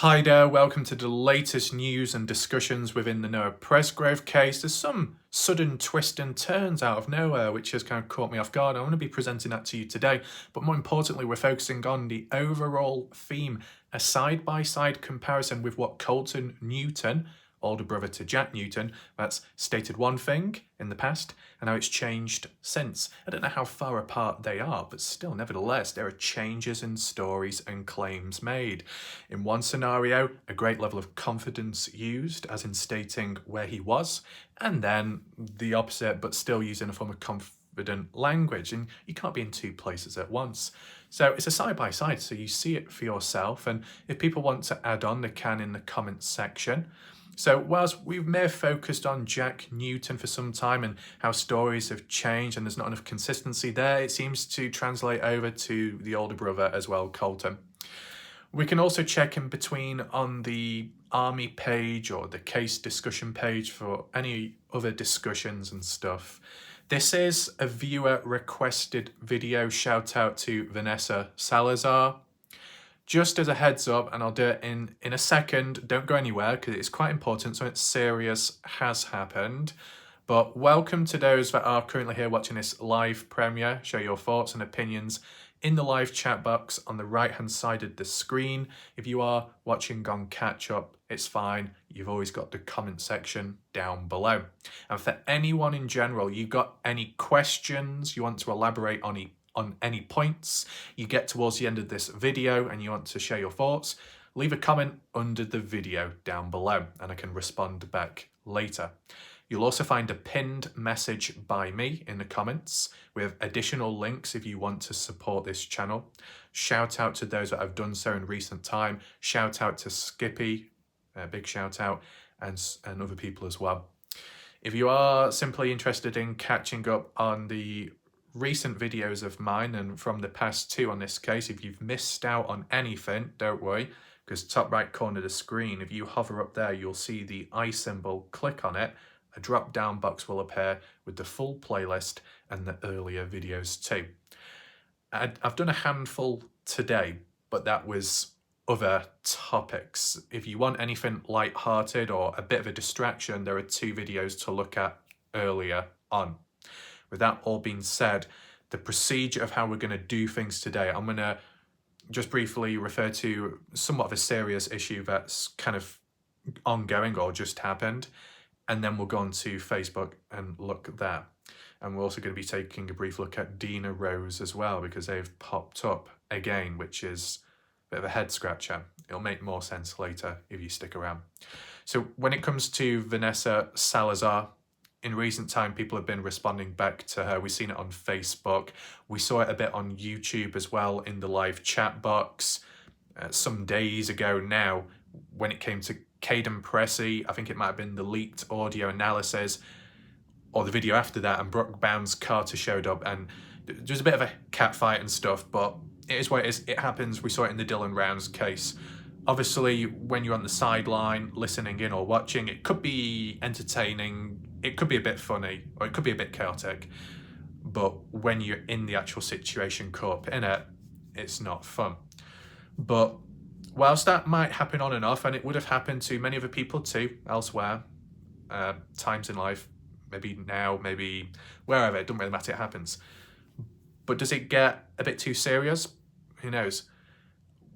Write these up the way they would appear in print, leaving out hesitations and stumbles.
Hi there, welcome to the latest news and discussions within the Noah Presgrove case. There's some sudden twists and turns out of nowhere which has kind of caught me off guard. I want to be presenting that to you today, but more importantly we're focusing on the overall theme, a side-by-side comparison with what Colten Newton, older brother to Jack Newton, that's stated one thing in the past and how it's changed since. I don't know how far apart they are, but still, nevertheless, there are changes in stories and claims made. In one scenario, a great level of confidence used, as in stating where he was, and then the opposite, but still using a form of confident language, and you can't be in two places at once. So it's a side-by-side, so you see it for yourself, and if people want to add on, they can in the comments section. So whilst we may have focused on Jack Newton for some time and how stories have changed and there's not enough consistency there, it seems to translate over to the older brother as well, Colten. We can also check in between on the army page or the case discussion page for any other discussions and stuff. This is a viewer requested video. Shout out to Vanessa Salazar. Just as a heads up, and I'll do it in a second, don't go anywhere because it's quite important, something serious has happened. But welcome to those that are currently here watching this live premiere. Share your thoughts and opinions in the live chat box on the right hand side of the screen. If you are watching on catch up, it's fine. You've always got the comment section down below. And for anyone in general, you got any questions you want to elaborate on any points, you get towards the end of this video and you want to share your thoughts, leave a comment under the video down below and I can respond back later. You'll also find a pinned message by me in the comments with additional links if you want to support this channel. Shout out to those that have done so in recent time. Shout out to Skippy, a big shout out, and other people as well. If you are simply interested in catching up on the recent videos of mine and from the past two on this case, if you've missed out on anything, don't worry, because top right corner of the screen, if you hover up there, you'll see the I symbol. Click on it, a drop down box will appear with the full playlist and the earlier videos too. I've done a handful today, but that was other topics. If you want anything light-hearted or a bit of a distraction, there are two videos to look at earlier on. With that all being said, the procedure of how we're going to do things today, I'm going to just briefly refer to somewhat of a serious issue that's kind of ongoing or just happened, and then we'll go on to Facebook and look there. And we're also going to be taking a brief look at Deana Rose as well, because they've popped up again, which is a bit of a head scratcher. It'll make more sense later if you stick around. So when it comes to Vanessa Salazar, in recent time, people have been responding back to her. We've seen it on Facebook. We saw it a bit on YouTube as well in the live chat box some days ago now when it came to Caden Pressey. I think it might have been the leaked audio analysis or the video after that, and Brooke Bounds Carter showed up and there's a bit of a catfight and stuff, but it is what it is. It happens. We saw it in the Dylan Rounds case. Obviously, when you're on the sideline, listening in or watching, it could be entertaining, it could be a bit funny, or it could be a bit chaotic. But when you're in the actual situation caught up in it, it's not fun. But whilst that might happen on and off, and it would have happened to many other people too, elsewhere, times in life, maybe now, maybe wherever, it doesn't really matter, it happens. But does it get a bit too serious? Who knows?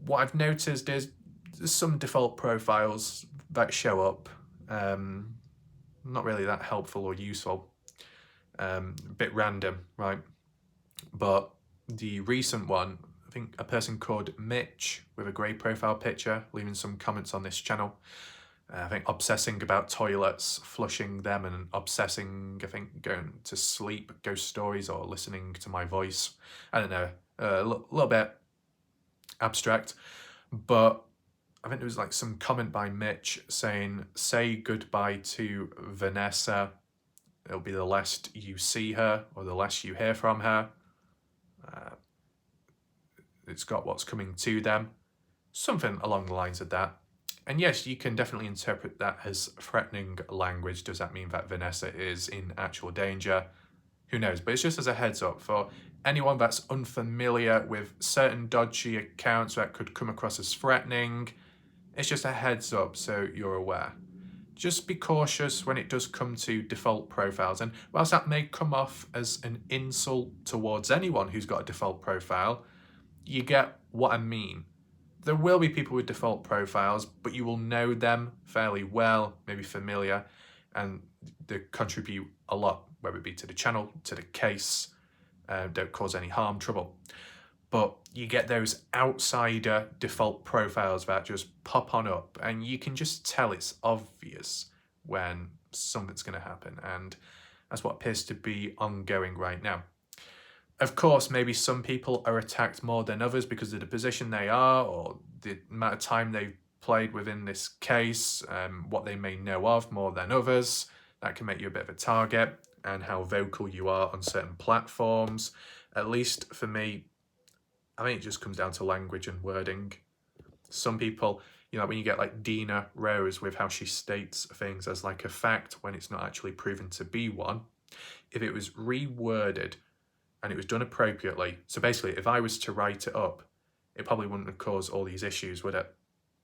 What I've noticed is some default profiles that show up, not really that helpful or useful, a bit random, right? But the recent one, I think a person called Mitch with a grey profile picture, leaving some comments on this channel, I think obsessing about toilets, flushing them, and obsessing, I think, going to sleep, ghost stories, or listening to my voice. I don't know, a little bit abstract, but I think there was like some comment by Mitch saying, say goodbye to Vanessa, it'll be the last you see her or the last you hear from her. It's got what's coming to them, something along the lines of that. And yes, you can definitely interpret that as threatening language. Does that mean that Vanessa is in actual danger? Who knows? But it's just as a heads up for anyone that's unfamiliar with certain dodgy accounts that could come across as threatening. It's just a heads up so you're aware. Just be cautious when it does come to default profiles, and whilst that may come off as an insult towards anyone who's got a default profile, you get what I mean. There will be people with default profiles, but you will know them fairly well, maybe familiar, and they contribute a lot, whether it be to the channel, to the case, don't cause any harm, trouble. But you get those outsider default profiles that just pop on up, and you can just tell it's obvious when something's going to happen, and that's what appears to be ongoing right now. Of course, maybe some people are attacked more than others because of the position they are, or the amount of time they've played within this case, what they may know of more than others. That can make you a bit of a target, and how vocal you are on certain platforms. At least for me, I think it just comes down to language and wording. Some people, you know, when you get like Deana Rose with how she states things as like a fact when it's not actually proven to be one, if it was reworded and it was done appropriately, so basically if I was to write it up, it probably wouldn't have caused all these issues, would it?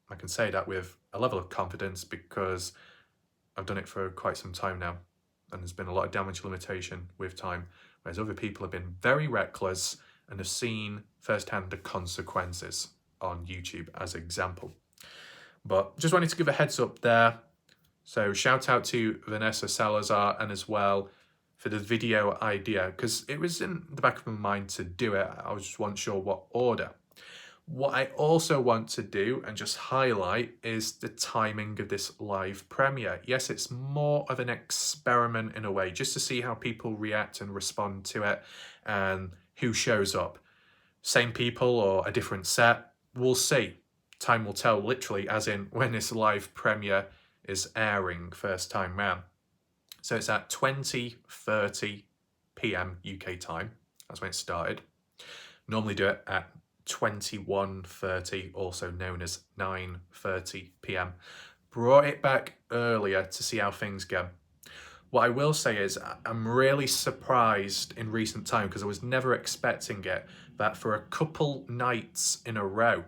I can say that with a level of confidence because I've done it for quite some time now, and there's been a lot of damage limitation with time, whereas other people have been very reckless and have seen firsthand the consequences on YouTube as example. But just wanted to give a heads up there. So shout out to Vanessa Salazar, and as well for the video idea, because it was in the back of my mind to do it. I just wasn't sure what order. What I also want to do and just highlight is the timing of this live premiere. Yes, it's more of an experiment in a way, just to see how people react and respond to it and who shows up. Same people or a different set, we'll see. Time will tell, literally, as in when this live premiere is airing first time round. So it's at 20:30 PM UK time. That's when it started. Normally do it at 21:30, also known as 9:30 PM. Brought it back earlier to see how things go. What I will say is I'm really surprised in recent time, because I was never expecting it, that for a couple nights in a row,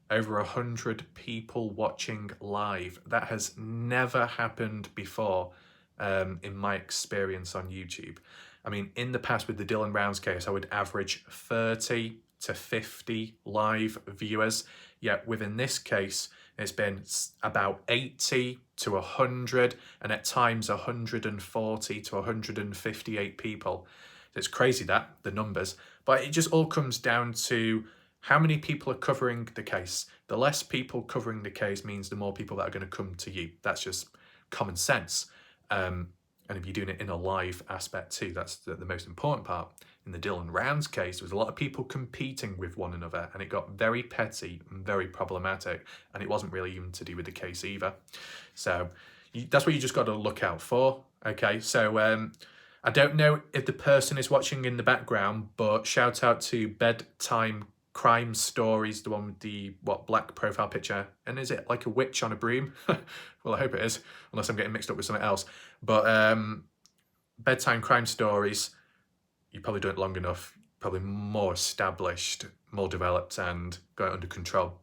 over 100 people watching live. That has never happened before in my experience on YouTube. I mean, in the past with the Dylan Rounds case, I would average 30 to 50 live viewers. Yet within this case, it's been about 80 to 100, and at times 140 to 158 people. It's crazy that, the numbers, but it just all comes down to how many people are covering the case. The less people covering the case means the more people that are going to come to you. That's just common sense. And if you're doing it in a live aspect too, that's the most important part. In the Dylan Rounds case, there was a lot of people competing with one another, and it got very petty and very problematic, and it wasn't really even to do with the case either. So that's what you just got to look out for. Okay, so I don't know if the person is watching in the background, but shout out to Bedtime Crime Stories, the one with the black profile picture, and is it like a witch on a broom? Well, I hope it is, unless I'm getting mixed up with something else. But Bedtime Crime Stories, you've probably done it long enough, probably more established, more developed, and got it under control.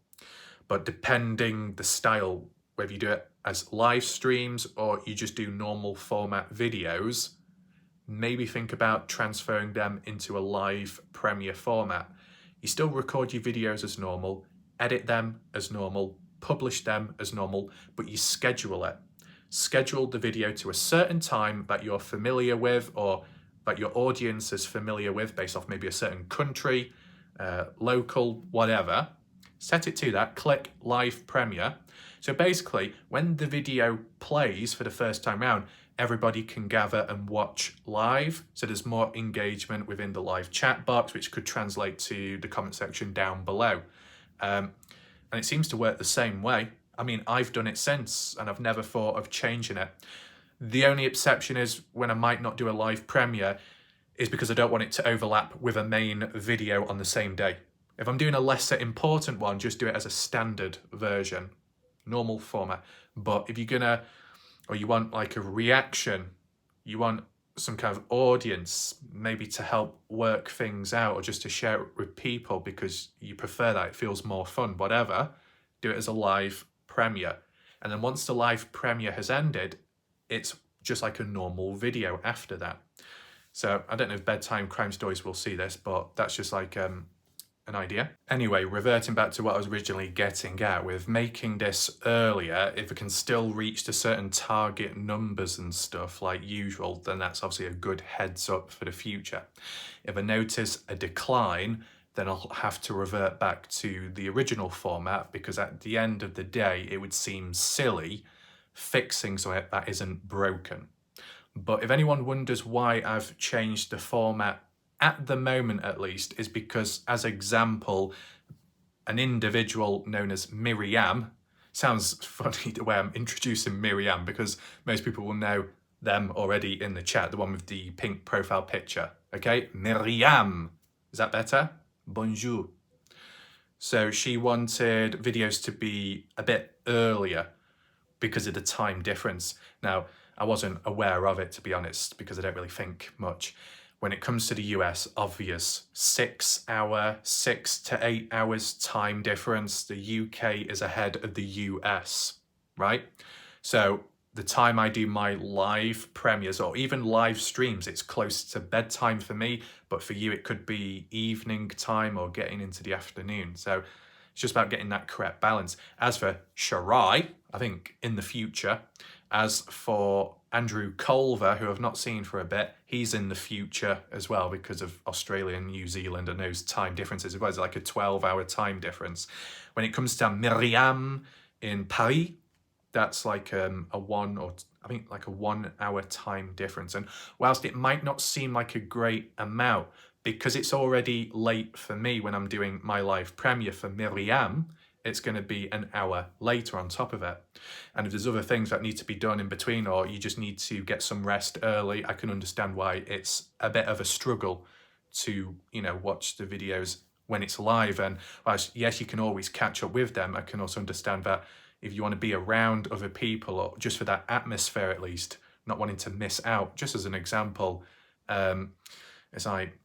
But depending the style, whether you do it as live streams or you just do normal format videos, maybe think about transferring them into a live premiere format. You still record your videos as normal, edit them as normal, publish them as normal, but you schedule it. Schedule the video to a certain time that you're familiar with, or that your audience is familiar with, based off maybe a certain country, local, whatever. Set it to that, click live premiere. So basically, when the video plays for the first time round, everybody can gather and watch live. So there's more engagement within the live chat box, which could translate to the comment section down below. And it seems to work the same way. I mean, I've done it since, and I've never thought of changing it. The only exception is when I might not do a live premiere is because I don't want it to overlap with a main video on the same day. If I'm doing a lesser important one, just do it as a standard version, normal format. But if you're gonna, or you want like a reaction, you want some kind of audience, maybe to help work things out, or just to share it with people because you prefer that, it feels more fun, whatever, do it as a live premiere. And then once the live premiere has ended, it's just like a normal video after that. So I don't know if Bedtime Crime Stories will see this, but that's just like an idea. Anyway, reverting back to what I was originally getting at with making this earlier, if it can still reach to certain target numbers and stuff like usual, then that's obviously a good heads up for the future. If I notice a decline, then I'll have to revert back to the original format, because at the end of the day, it would seem silly fixing something that isn't broken. But if anyone wonders why I've changed the format at the moment, at least, is because, as example, an individual known as Miriam, sounds funny the way I'm introducing Miriam, because most people will know them already in the chat, the one with the pink profile picture. Okay, Miriam. Is that better? Bonjour. So she wanted videos to be a bit earlier because of the time difference. Now, I wasn't aware of it, to be honest, because I don't really think much. When it comes to the US, obvious 6 to 8 hours time difference. The UK is ahead of the US, right? So the time I do my live premieres or even live streams, it's close to bedtime for me, but for you it could be evening time or getting into the afternoon. So it's just about getting that correct balance. As for Shirai, I think in the future. As for Andrew Culver, who I've not seen for a bit, he's in the future as well because of Australia and New Zealand and those time differences. It was like a 12-hour time difference. When it comes to Myriam in Paris, that's like a 1 hour time difference. And whilst it might not seem like a great amount, because it's already late for me when I'm doing my live premiere for Miriam, it's going to be an hour later on top of it. And if there's other things that need to be done in between, or you just need to get some rest early, I can understand why it's a bit of a struggle to, watch the videos when it's live. And whilst, yes, you can always catch up with them, I can also understand that if you want to be around other people, or just for that atmosphere at least, not wanting to miss out. Just as an example, it's like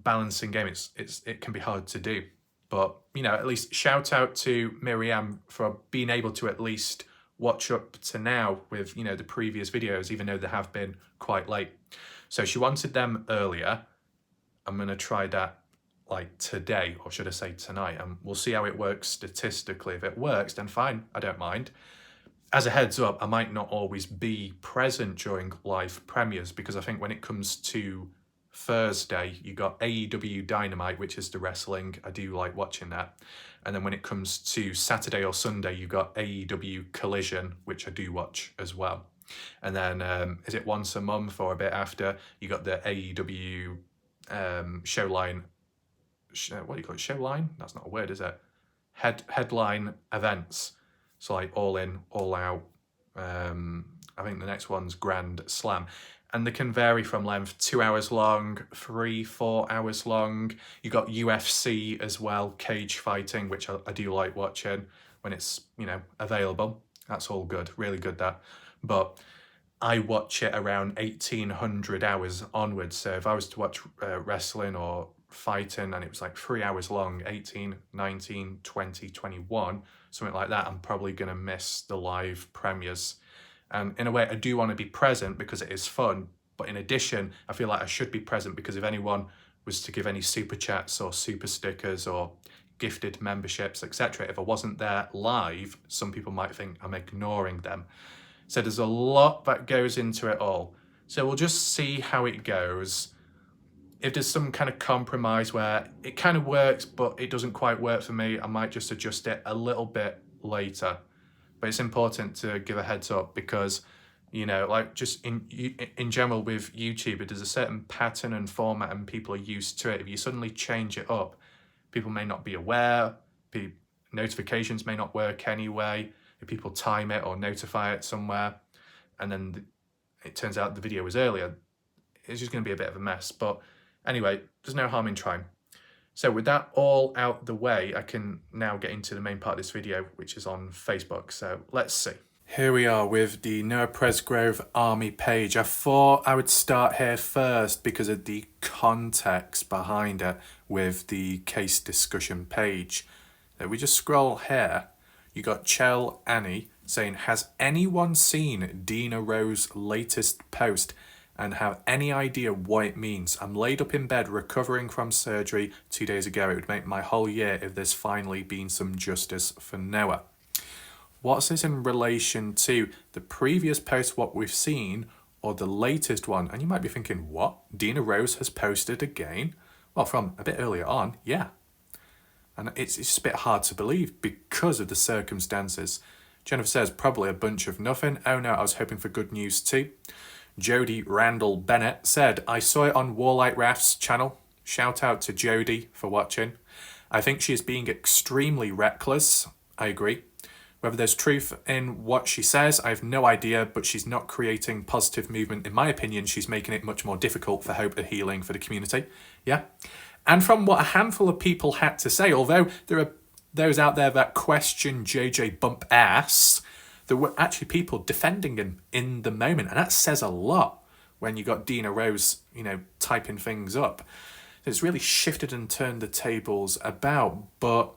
balancing game. It can be hard to do. But, at least shout out to Miriam for being able to at least watch up to now with, the previous videos, even though they have been quite late. So she wanted them earlier. I'm going to try that like today, or should I say tonight, and we'll see how it works statistically. If it works, then fine, I don't mind. As a heads up, I might not always be present during live premieres, because I think when it comes to Thursday, you got AEW Dynamite, which is the wrestling. I do like watching that. And then when it comes to Saturday or Sunday, you got AEW Collision, which I do watch as well. And then is it once a month or a bit after, you got the AEW Showline. What do you call it? Showline? That's not a word, is it? Headline events. So like All In, All Out. I think the next one's Grand Slam. And they can vary from length, 2 hours long, 3-4 hours long. You got UFC as well, cage fighting, which I do like watching when it's, available. That's all good, really good that. But I watch it around 1800 hours onwards. So if I was to watch wrestling or fighting and it was like 3 hours long, 18, 19, 20, 21, something like that, I'm probably going to miss the live premieres. And in a way, I do want to be present because it is fun. But in addition, I feel like I should be present because if anyone was to give any super chats or super stickers or gifted memberships, etc., if I wasn't there live, some people might think I'm ignoring them. So there's a lot that goes into it all. So we'll just see how it goes. If there's some kind of compromise where it kind of works, but it doesn't quite work for me, I might just adjust it a little bit later. But it's important to give a heads up because, like just in general with YouTube, there's a certain pattern and format and people are used to it. If you suddenly change it up, people may not be aware, notifications may not work anyway, if people time it or notify it somewhere, and then it turns out the video was earlier, it's just going to be a bit of a mess. But anyway, there's no harm in trying. So with that all out the way, I can now get into the main part of this video, which is on Facebook. So let's see. Here we are with the Noah Presgrove Army page. I thought I would start here first because of the context behind it with the case discussion page. If we just scroll here, You got Chell Annie saying, has anyone seen Deana Rose's latest post and have any idea what it means? I'm laid up in bed recovering from surgery 2 days ago. It would make my whole year if there's finally been some justice for Noah. What's this in relation to? The previous post, what we've seen, or the latest one? And you might be thinking, what? Deana Rose has posted again? Well, from a bit earlier on, yeah. And it's just a bit hard to believe because of the circumstances. Jennifer says, probably a bunch of nothing. Oh no, I was hoping for good news too. Jodie Randall Bennett said, I saw it on Warlight Raft's channel. Shout out to Jodie for watching. I think she is being extremely reckless. I agree. Whether there's truth in what she says, I have no idea, but she's not creating positive movement. In my opinion, she's making it much more difficult for hope of healing for the community. Yeah. And from what a handful of people had to say, although there are those out there that question JJ Bump Ass, there were actually people defending him in the moment. And that says a lot when you got Deana Rose, typing things up. It's really shifted and turned the tables about. But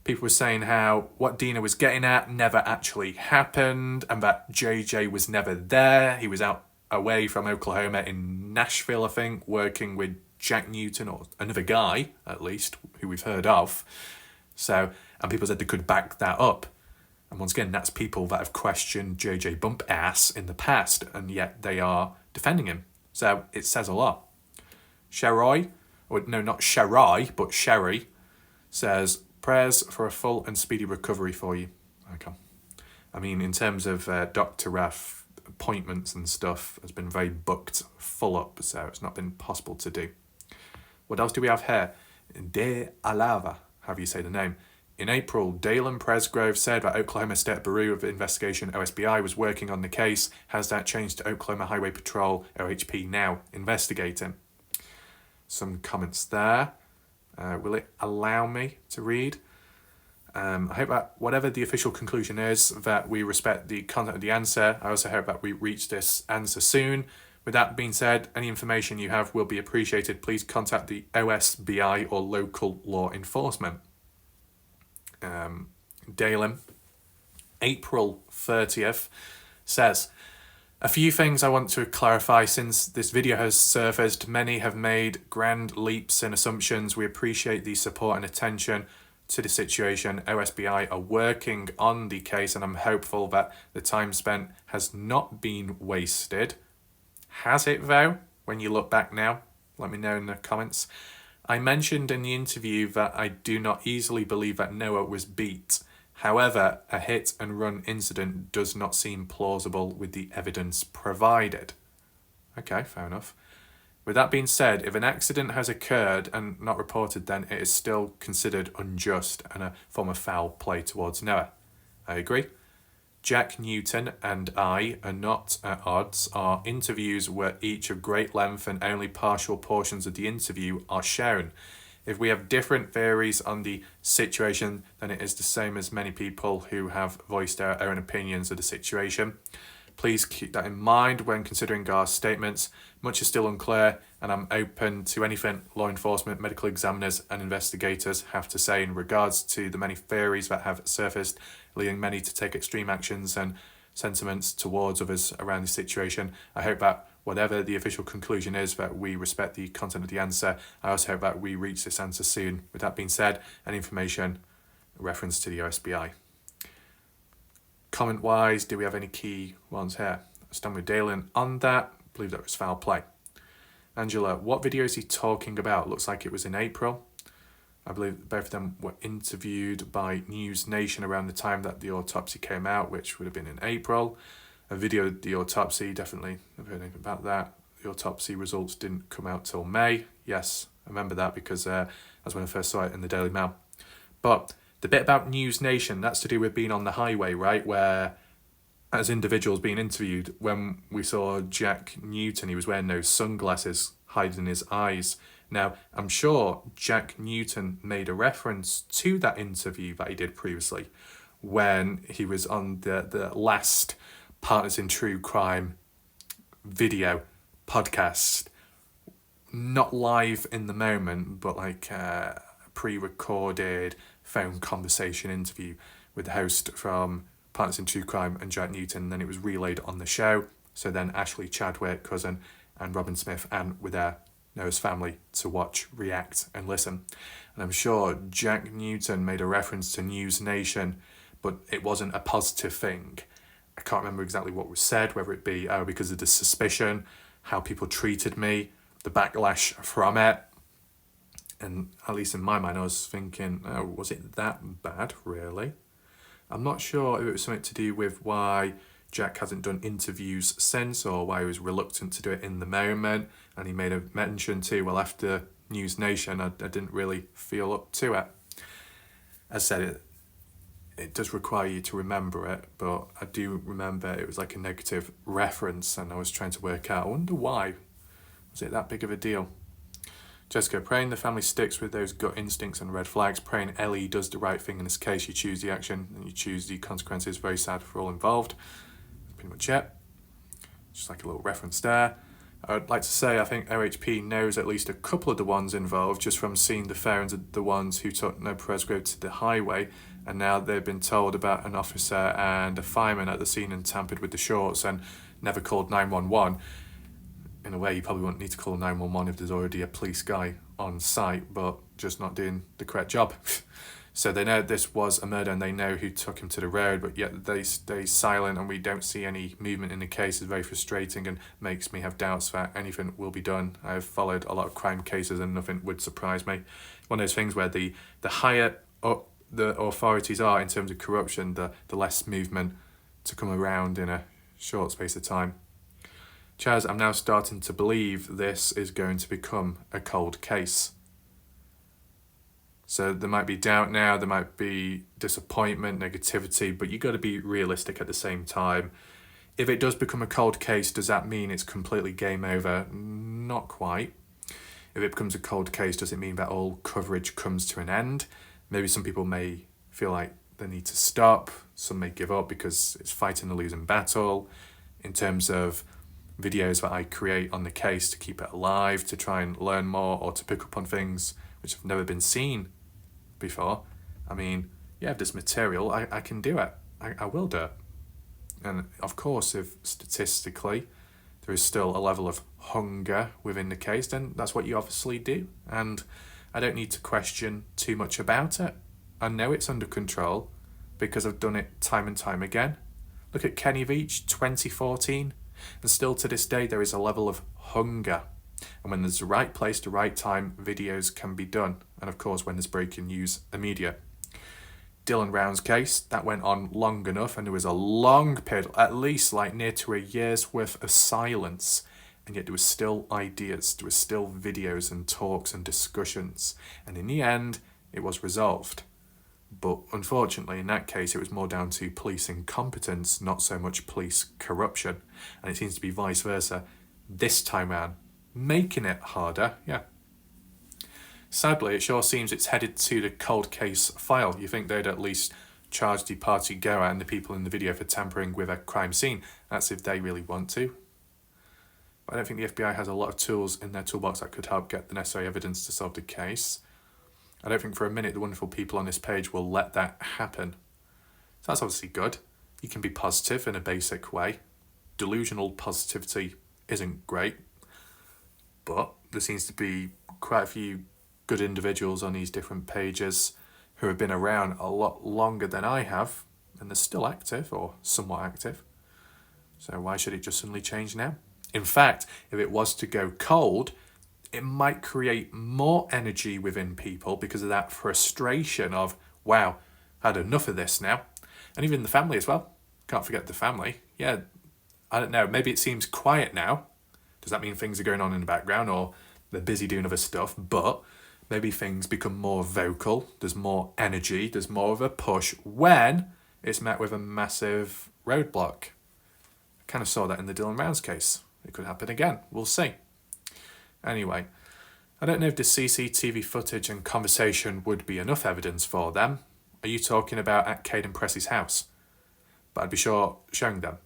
people were saying how what Deana was getting at never actually happened and that JJ was never there. He was out away from Oklahoma in Nashville, I think, working with Jack Newton or another guy, at least, who we've heard of. So, and people said they could back that up. And once again, that's people that have questioned JJ Bump Ass in the past, and yet they are defending him. So it says a lot. Sharai, or no, not Sharai, but Sherry, says, prayers for a full and speedy recovery for you. Okay. I mean, in terms of Dr. Raff appointments and stuff, has been very booked full up, so it's not been possible to do. What else do we have here? De Alava, however you say the name. In April, Noah Presgrove said that Oklahoma State Bureau of Investigation, OSBI, was working on the case. Has that changed to Oklahoma Highway Patrol, OHP, now investigating? Some comments there. Will it allow me to read? I hope that whatever the official conclusion is, that we respect the content of the answer. I also hope that we reach this answer soon. With that being said, any information you have will be appreciated. Please contact the OSBI or local law enforcement. Dalem, April 30th, says, a few things I want to clarify since this video has surfaced. Many have made grand leaps in assumptions. We appreciate the support and attention to the situation. OSBI are working on the case and I'm hopeful that the time spent has not been wasted. Has it though? When you look back now, let me know in the comments. I mentioned in the interview that I do not easily believe that Noah was beat. However, a hit and run incident does not seem plausible with the evidence provided. Okay, fair enough. With that being said, if an accident has occurred and not reported, then it is still considered unjust and a form of foul play towards Noah. I agree. Jack Newton and I are not at odds. Our interviews were each of great length and only partial portions of the interview are shown. If we have different theories on the situation, then it is the same as many people who have voiced their own opinions of the situation. Please keep that in mind when considering our statements. Much is still unclear, and I'm open to anything law enforcement, medical examiners, and investigators have to say in regards to the many theories that have surfaced, leading many to take extreme actions and sentiments towards others around the situation. I hope that whatever the official conclusion is, that we respect the content of the answer. I also hope that we reach this answer soon. With that being said, any information, reference to the OSBI. Comment-wise, do we have any key ones here? I stand with Dalen on that. I believe that was foul play. Angela, what video is he talking about? Looks like it was in April. I believe both of them were interviewed by News Nation around the time that the autopsy came out, which would have been in April. A video of the autopsy, definitely never heard anything about that. The autopsy results didn't come out till May. Yes, I remember that because that's when I first saw it in the Daily Mail. But the bit about News Nation, that's to do with being on the highway, right? Where, as individuals being interviewed, when we saw Jack Newton, he was wearing those sunglasses hiding his eyes. Now, I'm sure Jack Newton made a reference to that interview that he did previously when he was on the last Partners in True Crime video podcast. Not live in the moment, but like pre-recorded phone conversation interview with the host from Partners in True Crime and Jack Newton. Then it was relayed on the show. So then Ashley Chadwick, cousin, and Robin Smith, and with their Noah's family to watch, react, and listen. And I'm sure Jack Newton made a reference to News Nation, but it wasn't a positive thing. I can't remember exactly what was said, whether it be because of the suspicion, how people treated me, the backlash from it. And at least in my mind, I was thinking, oh, was it that bad, really? I'm not sure if it was something to do with why Jack hasn't done interviews since, or why he was reluctant to do it in the moment. And he made a mention too, well, after News Nation, I didn't really feel up to it. As I said, it does require you to remember it, but I do remember it was like a negative reference, and I was trying to work out, I wonder why. Was it that big of a deal? Jessica, praying the family sticks with those gut instincts and red flags, praying Ellie does the right thing in this case. You choose the action and you choose the consequences. Very sad for all involved. That's pretty much it. Just like a little reference there. I'd like to say I think OHP knows at least a couple of the ones involved just from seeing the phones of the ones who took Noah Presgrove to the highway, and now they've been told about an officer and a fireman at the scene and tampered with the shorts and never called 911. In a way, you probably wouldn't need to call 911 if there's already a police guy on site, but just not doing the correct job. So they know this was a murder and they know who took him to the road, but yet they stay silent and we don't see any movement in the case. It's very frustrating and makes me have doubts that anything will be done. I've followed a lot of crime cases and nothing would surprise me. One of those things where the higher up the authorities are in terms of corruption, the less movement to come around in a short space of time. Chaz, I'm now starting to believe this is going to become a cold case. So there might be doubt now, there might be disappointment, negativity, but you got to be realistic at the same time. If it does become a cold case, does that mean it's completely game over? Not quite. If it becomes a cold case, does it mean that all coverage comes to an end? Maybe some people may feel like they need to stop. Some may give up because it's fighting a losing battle. In terms of videos that I create on the case to keep it alive, to try and learn more or to pick up on things which have never been seen before. I mean, yeah, if there's material, I can do it. I will do it. And of course, if statistically there is still a level of hunger within the case, then that's what you obviously do. And I don't need to question too much about it. I know it's under control because I've done it time and time again. Look at Kenny Veach, 2014. And still to this day, there is a level of hunger. And when there's the right place, the right time, videos can be done. And of course, when there's breaking news, immediate. Dylan Round's case, that went on long enough, and there was a long period, at least like near to a year's worth of silence. And yet there was still ideas, there was still videos and talks and discussions. And in the end, it was resolved. But unfortunately, in that case, it was more down to police incompetence, not so much police corruption. And it seems to be vice versa this time around, making it harder, yeah. Sadly, it sure seems it's headed to the cold case file. You think they'd at least charge the party goer and the people in the video for tampering with a crime scene. That's if they really want to. But I don't think the FBI has a lot of tools in their toolbox that could help get the necessary evidence to solve the case. I don't think for a minute the wonderful people on this page will let that happen. So that's obviously good. You can be positive in a basic way. Delusional positivity isn't great, but there seems to be quite a few good individuals on these different pages who have been around a lot longer than I have, and they're still active or somewhat active. So why should it just suddenly change now? In fact, if it was to go cold, it might create more energy within people because of that frustration of, wow, I had enough of this now. And even the family as well. Can't forget the family. Yeah, I don't know, maybe it seems quiet now. Does that mean things are going on in the background or they're busy doing other stuff? But maybe things become more vocal, there's more energy, there's more of a push when it's met with a massive roadblock. I kind of saw that in the Dylan Rounds case. It could happen again, we'll see. Anyway, I don't know if the CCTV footage and conversation would be enough evidence for them. Are you talking about at Caden Press's house? But I'd be sure showing them.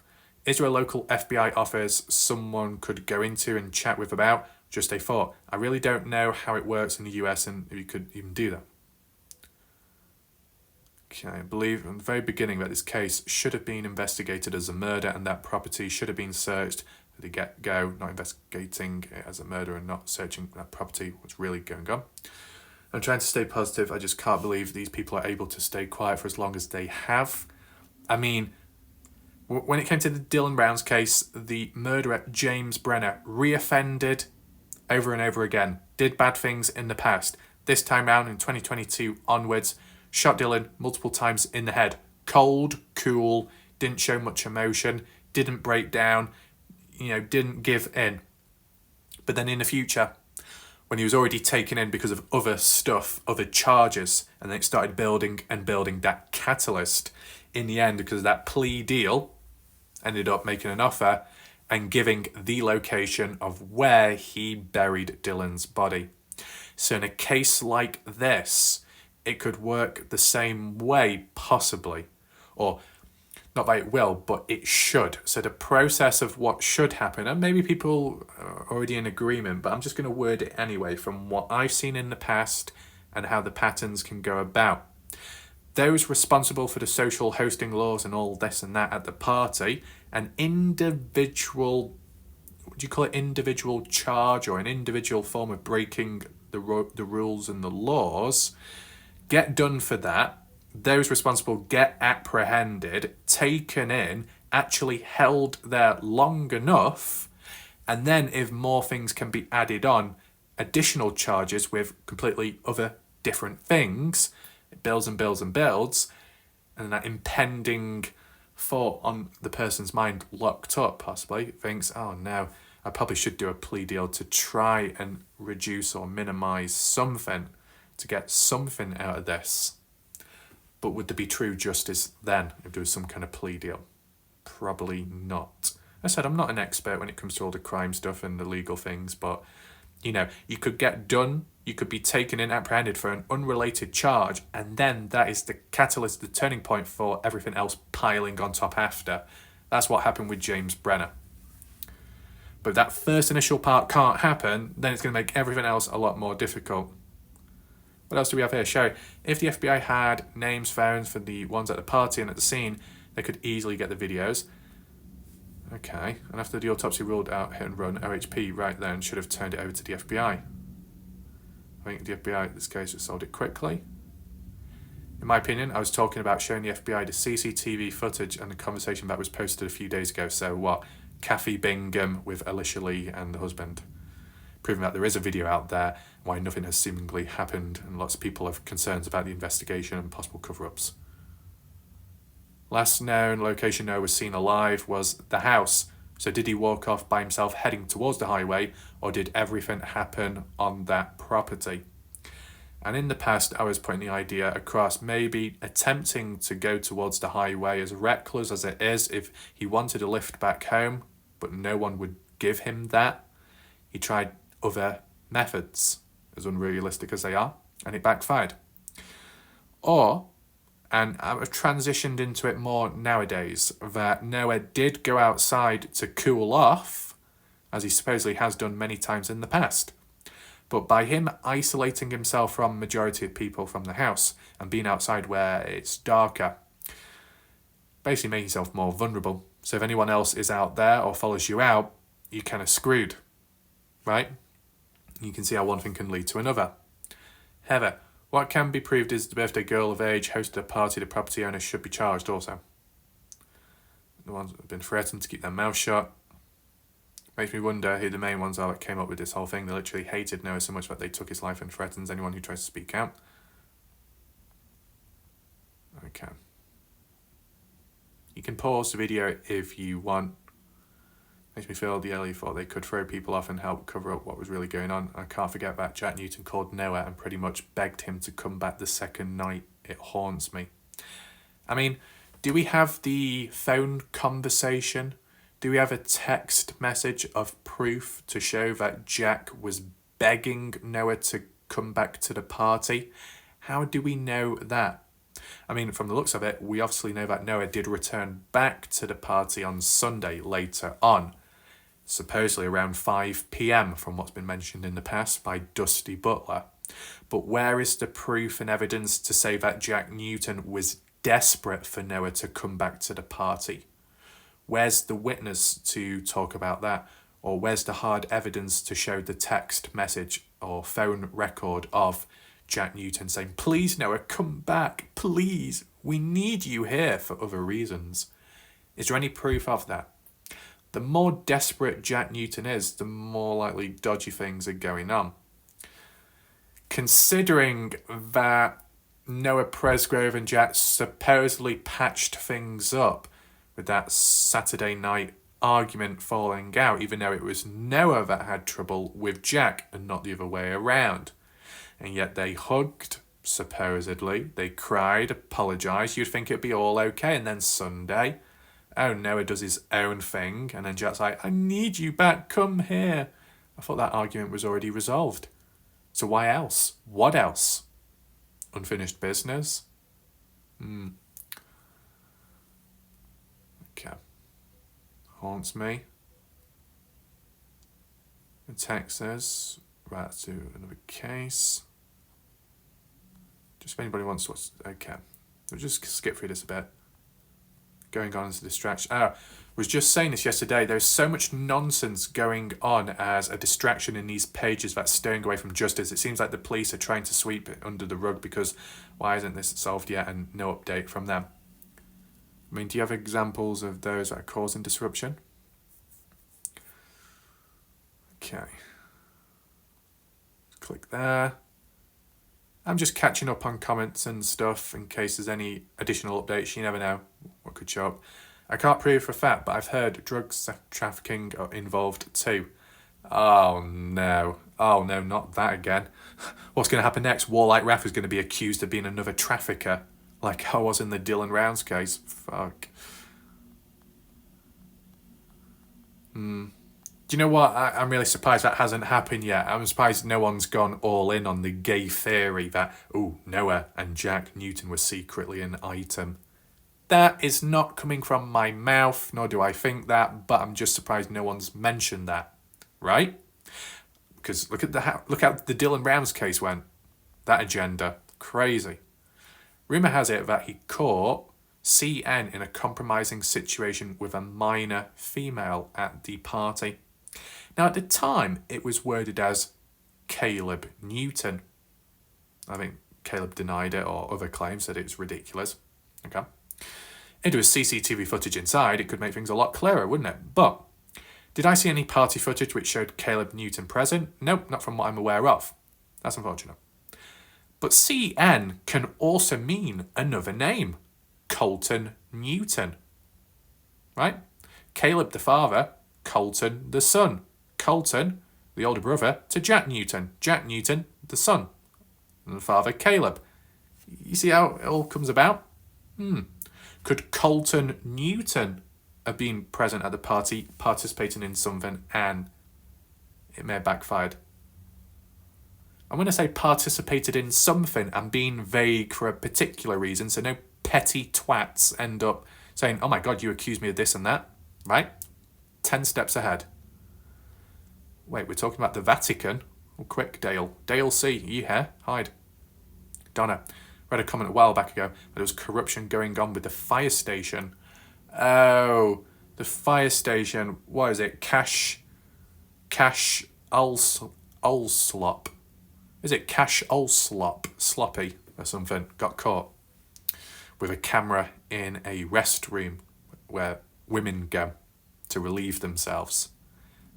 Is there a local FBI office someone could go into and chat with about? Just a thought. I really don't know how it works in the US and if you could even do that. Okay, I believe from the very beginning that this case should have been investigated as a murder and that property should have been searched at the get-go, not investigating it as a murder and not searching that property, what's really going on. I'm trying to stay positive. I just can't believe these people are able to stay quiet for as long as they have. I mean, when it came to the Dylan Brown's case, the murderer James Brenner reoffended over and over again, did bad things in the past. This time round in 2022 onwards, shot Dylan multiple times in the head. Cold, cool, didn't show much emotion, didn't break down, didn't give in. But then in the future, when he was already taken in because of other stuff, other charges, and then it started building and building, that catalyst, in the end, because of that plea deal, ended up making an offer and giving the location of where he buried Dylan's body. So in a case like this, it could work the same way, possibly. Or, not that it will, but it should. So the process of what should happen, and maybe people are already in agreement, but I'm just going to word it anyway from what I've seen in the past and how the patterns can go about. Those responsible for the social hosting laws and all this and that at the party, an individual, would you call it individual charge or an individual form of breaking the rules and the laws, get done for that. Those responsible get apprehended, taken in, actually held there long enough, and then if more things can be added on, additional charges with completely other different things, it builds and builds and builds, and that impending thought on the person's mind locked up possibly thinks, oh no, I probably should do a plea deal to try and reduce or minimise something, to get something out of this. But would there be true justice then if there was some kind of plea deal? Probably not. I said I'm not an expert when it comes to all the crime stuff and the legal things, but you could get done, you could be taken in, apprehended for an unrelated charge, and then that is the catalyst, the turning point for everything else piling on top after. That's what happened with James Brenner. But if that first initial part can't happen, then it's going to make everything else a lot more difficult. What else do we have here? Sherry, if the FBI had names found for the ones at the party and at the scene, they could easily get the videos. Okay, and after the autopsy ruled out hit and run, OHP right then should have turned it over to the FBI. I think the FBI in this case just solved it quickly. In my opinion, I was talking about showing the FBI the CCTV footage and the conversation that was posted a few days ago. So what? Kathy Bingham with Alicia Lee and the husband. Proving that there is a video out there, why nothing has seemingly happened, and lots of people have concerns about the investigation and possible cover-ups. Last known location Noah was seen alive was the house. So did he walk off by himself heading towards the highway, or did everything happen on that property? And in the past, I was putting the idea across, maybe attempting to go towards the highway, as reckless as it is, if he wanted a lift back home, but no one would give him that. He tried other methods, as unrealistic as they are, and it backfired. Or, and I've transitioned into it more nowadays, that Noah did go outside to cool off, as he supposedly has done many times in the past. But by him isolating himself from majority of people from the house and being outside where it's darker, basically making yourself more vulnerable. So if anyone else is out there or follows you out, you're kind of screwed, right? You can see how one thing can lead to another. Heather, what can be proved is the birthday girl of age hosted a party. The property owner should be charged also. The ones that have been threatened to keep their mouth shut. Makes me wonder who the main ones are that came up with this whole thing. They literally hated Noah so much that they took his life and threatens anyone who tries to speak out. Okay. You can pause the video if you want. Makes me feel the early thought they could throw people off and help cover up what was really going on. I can't forget that Jack Newton called Noah and pretty much begged him to come back the second night. It haunts me. I mean, do we have the phone conversation? Do we have a text message of proof to show that Jack was begging Noah to come back to the party? How do we know that? I mean, from the looks of it, we obviously know that Noah did return back to the party on Sunday later on, supposedly around 5 p.m. from what's been mentioned in the past by Dusty Butler. But where is the proof and evidence to say that Jack Newton was desperate for Noah to come back to the party? Where's the witness to talk about that? Or where's the hard evidence to show the text message or phone record of Jack Newton saying, please, Noah, come back, please. We need you here for other reasons. Is there any proof of that? The more desperate Jack Newton is, the more likely dodgy things are going on. Considering that Noah Presgrove and Jack supposedly patched things up with that Saturday night argument falling out, even though it was Noah that had trouble with Jack and not the other way around. And yet they hugged, supposedly. They cried, apologised. You'd think it'd be all okay. And then Sunday, Noah does his own thing. And then Jack's like, I need you back. Come here. I thought that argument was already resolved. So why else? What else? Unfinished business? Okay. Haunts me. In Texas. Right, to another case. Just if anybody wants to watch. Okay. We'll just skip through this a bit. Going on as a distraction. I was just saying this yesterday. There's so much nonsense going on as a distraction in these pages that's staying away from justice. It seems like the police are trying to sweep it under the rug because why isn't this solved yet, and no update from them. I mean, do you have examples of those that are causing disruption? Okay. Click there. I'm just catching up on comments and stuff in case there's any additional updates. You never know what could show up. I can't prove for a fact, but I've heard drugs trafficking are involved too. Oh no, not that again. What's going to happen next? Warlike Raff is going to be accused of being another trafficker, like I was in the Dylan Rounds case. Fuck. Do you know what? I'm really surprised that hasn't happened yet. I'm surprised no one's gone all in on the gay theory that, Noah and Jack Newton were secretly an item. That is not coming from my mouth, nor do I think that, but I'm just surprised no one's mentioned that, right? Because look how the Dylan Rounds case went. That agenda, crazy. Rumour has it that he caught CN in a compromising situation with a minor female at the party. Now, at the time, it was worded as Caleb Newton. I think Caleb denied it, or other claims said it's ridiculous. Okay. If there was CCTV footage inside, it could make things a lot clearer, wouldn't it? But did I see any party footage which showed Caleb Newton present? Nope, not from what I'm aware of. That's unfortunate. But CN can also mean another name. Colten Newton. Right? Caleb the father, Colten the son. Colten, the older brother, to Jack Newton. Jack Newton, the son. And the father, Caleb. You see how it all comes about? Could Colten Newton have been present at the party, participating in something, and it may have backfired? And when I say participated in something, I'm being vague for a particular reason, so no petty twats end up saying, oh my God, you accused me of this and that, right? 10 steps ahead. Wait, we're talking about the Vatican? Oh, quick, Dale. Dale C, are you here? Hide. Donna. Read a comment a while back ago, but there was corruption going on with the fire station. Oh, the fire station. What is it? Cash Ulslop. Is it Cash Ulslop? Sloppy or something. Got caught with a camera in a restroom where women go to relieve themselves.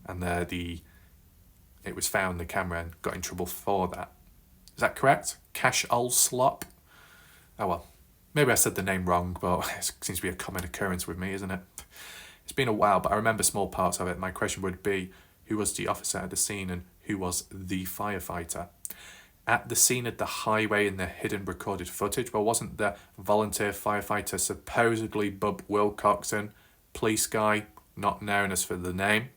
And it was found, the camera, and got in trouble for that. Is that correct? Cash Ulslop? Oh well, maybe I said the name wrong, but it seems to be a common occurrence with me, isn't it? It's been a while, but I remember small parts of it. My question would be, who was the officer at the scene and who was the firefighter? At the scene of the highway in the hidden recorded footage, well, wasn't the volunteer firefighter supposedly Bub Wilcoxon, police guy, not known as for the name?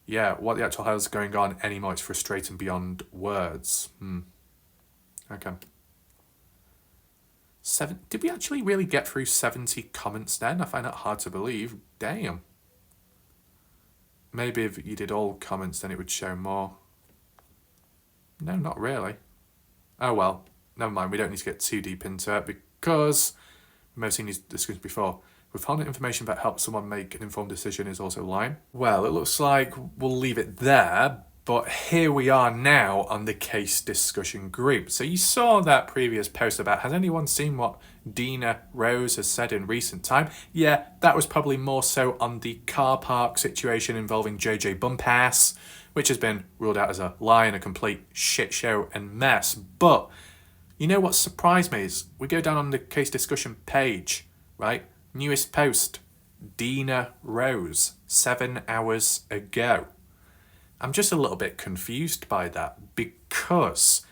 Yeah, what the actual hell is going on anymore? It's frustrating beyond words. Okay. Did we actually really get through 70 comments then? I find that hard to believe. Damn. Maybe if you did all comments, then it would show more. No, not really. Oh well, never mind. We don't need to get too deep into it because we may have seen these discussions before. Withholding information that helps someone make an informed decision is also lying. Well, it looks like we'll leave it there, but here we are now on the case discussion group. So you saw that previous post about, has anyone seen what Deana Rose has said in recent time? Yeah, that was probably more so on the car park situation involving JJ Bumpass, which has been ruled out as a lie and a complete shit show and mess. But you know what surprised me is we go down on the case discussion page, right? Newest post, Deana Rose, 7 hours ago. I'm just a little bit confused by that because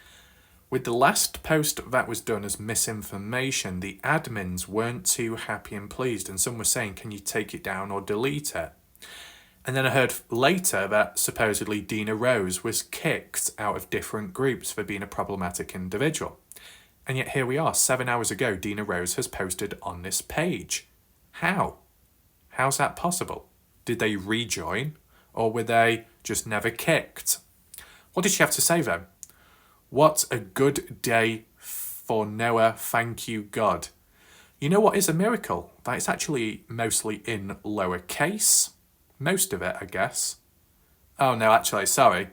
with the last post that was done as misinformation, the admins weren't too happy and pleased, and some were saying, can you take it down or delete it? And then I heard later that supposedly Deana Rose was kicked out of different groups for being a problematic individual. And yet here we are, 7 hours ago, Deana Rose has posted on this page. How? How's that possible? Did they rejoin? Or were they just never kicked? What did she have to say then? What a good day for Noah, thank you God. You know what is a miracle? That it's actually mostly in lowercase. Most of it, I guess. Oh no, actually, sorry.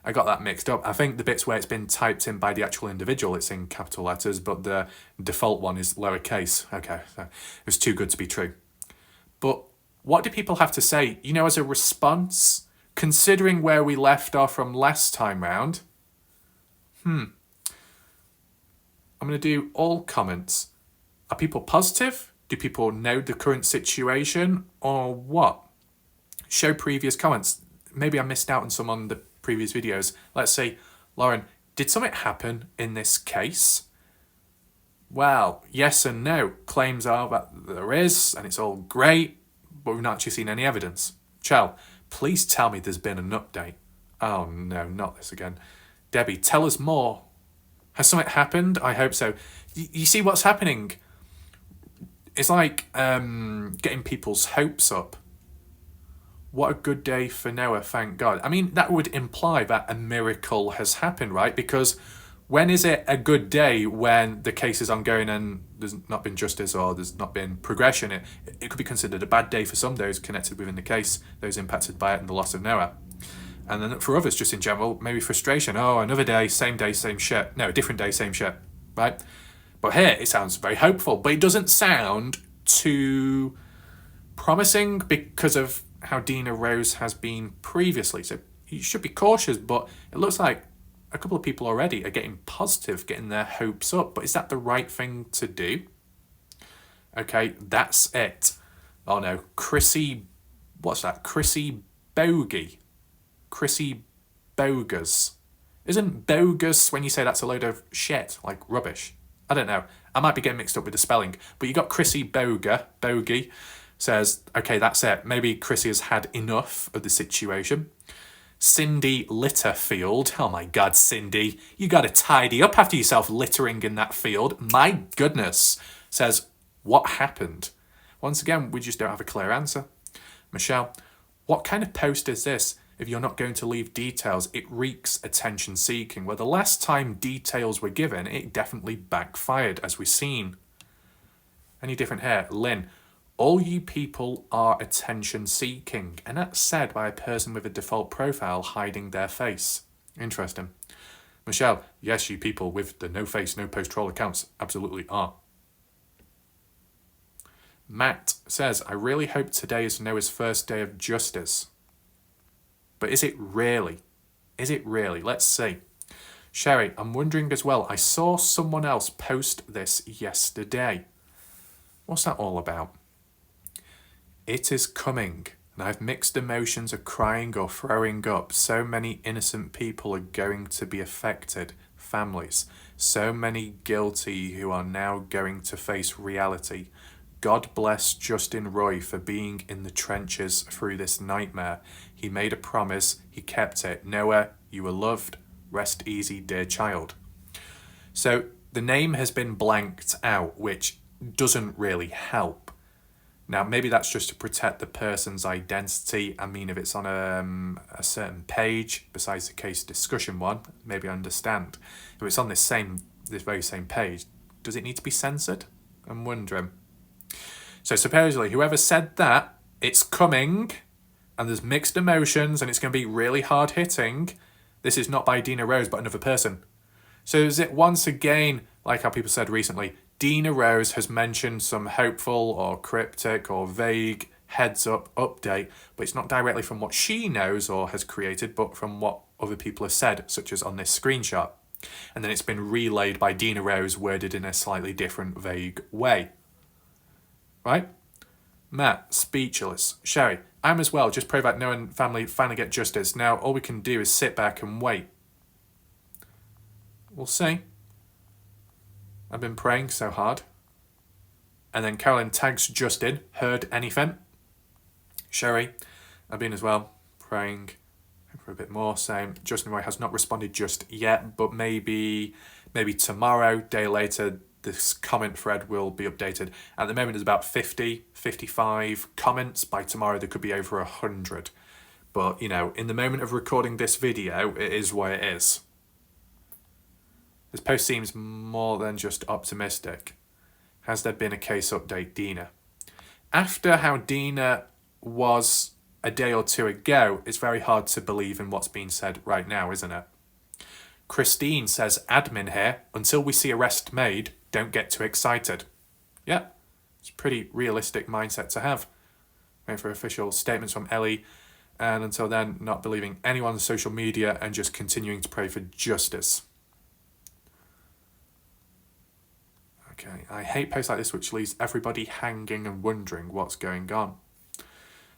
I got that mixed up. I think the bits where it's been typed in by the actual individual, it's in capital letters, but the default one is lowercase. Okay, so it was too good to be true. But what do people have to say, you know, as a response, considering where we left off from last time round? I'm going to do all comments. Are people positive? Do people know the current situation? Or what? Show previous comments. Maybe I missed out on some on the previous videos. Let's see, Lauren, did something happen in this case? Well, yes and no. Claims are that there is, and it's all great, but we've not actually seen any evidence. Chell, please tell me there's been an update. Oh no, not this again. Debbie, tell us more. Has something happened? I hope so. You see what's happening? It's like getting people's hopes up. What a good day for Noah, thank God. I mean, that would imply that a miracle has happened, right? Because when is it a good day when the case is ongoing and there's not been justice or there's not been progression? It could be considered a bad day for some, those connected within the case, those impacted by it and the loss of Noah. And then for others, just in general, maybe frustration. Oh, another day, same shit. No, different day, same shit, right? But here, it sounds very hopeful, but it doesn't sound too promising because of how Deana Rose has been previously. So you should be cautious, but it looks like a couple of people already are getting positive, getting their hopes up. But is that the right thing to do? Okay, that's it. Oh no, Chrissy, what's that? Chrissy Bogey. Chrissy Bogus. Isn't bogus when you say that's a load of shit, like rubbish? I don't know. I might be getting mixed up with the spelling. But you got Chrissy Bogey, says, okay, that's it. Maybe Chrissy has had enough of the situation. Cindy Litterfield. Oh my God, Cindy. You got to tidy up after yourself littering in that field. My goodness. Says, what happened? Once again, we just don't have a clear answer. Michelle, what kind of post is this? If you're not going to leave details, it reeks attention seeking. Well, the last time details were given, it definitely backfired, as we've seen. Any different here? Lynn, all you people are attention seeking. And that's said by a person with a default profile hiding their face. Interesting. Michelle, yes, you people with the no face, no post troll accounts absolutely are. Matt says, I really hope today is Noah's first day of justice. But is it really? Is it really? Let's see. Sherry, I'm wondering as well, I saw someone else post this yesterday. What's that all about? It is coming, and I have mixed emotions of crying or throwing up. So many innocent people are going to be affected, families. So many guilty who are now going to face reality. God bless Justin Roy for being in the trenches through this nightmare. He made a promise, he kept it. Noah, you were loved. Rest easy, dear child. So the name has been blanked out, which doesn't really help. Now, maybe that's just to protect the person's identity. I mean, if it's on a certain page, besides the case discussion one, maybe I understand. If it's on this very same page, does it need to be censored? I'm wondering. So supposedly, whoever said that, it's coming, and there's mixed emotions, and it's going to be really hard hitting. This is not by Deana Rose, but another person. So is it once again, like how people said recently, Deana Rose has mentioned some hopeful or cryptic or vague heads-up update, but it's not directly from what she knows or has created, but from what other people have said, such as on this screenshot. And then it's been relayed by Deana Rose, worded in a slightly different, vague way. Right? Matt, speechless. Sherry, I'm as well. Just pray that Noah and family finally get justice. Now all we can do is sit back and wait. We'll see. I've been praying so hard. And then Carolyn tags Justin. Heard anything? Sherry, I've been as well. Praying for a bit more. Saying Justin Roy has not responded just yet, but maybe tomorrow, day later, this comment thread will be updated. At the moment, there's about 50, 55 comments. By tomorrow, there could be over 100. But, in the moment of recording this video, it is what it is. This post seems more than just optimistic. Has there been a case update, Deana? After how Deana was a day or two ago, it's very hard to believe in what's being said right now, isn't it? Christine says, admin here, until we see arrest made, don't get too excited. Yeah, it's a pretty realistic mindset to have. Waiting for official statements from Ellie, and until then, not believing anyone on social media and just continuing to pray for justice. Okay, I hate posts like this which leaves everybody hanging and wondering what's going on.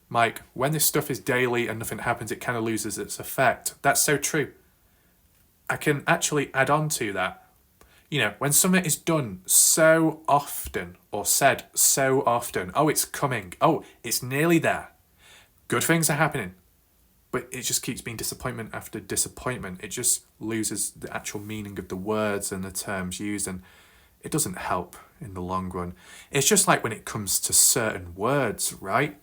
Mike, when this stuff is daily and nothing happens, it kind of loses its effect. That's so true. I can actually add on to that. When something is done so often or said so often, oh, it's coming, oh, it's nearly there, good things are happening, but it just keeps being disappointment after disappointment. It just loses the actual meaning of the words and the terms used, and it doesn't help in the long run. It's just like when it comes to certain words, right?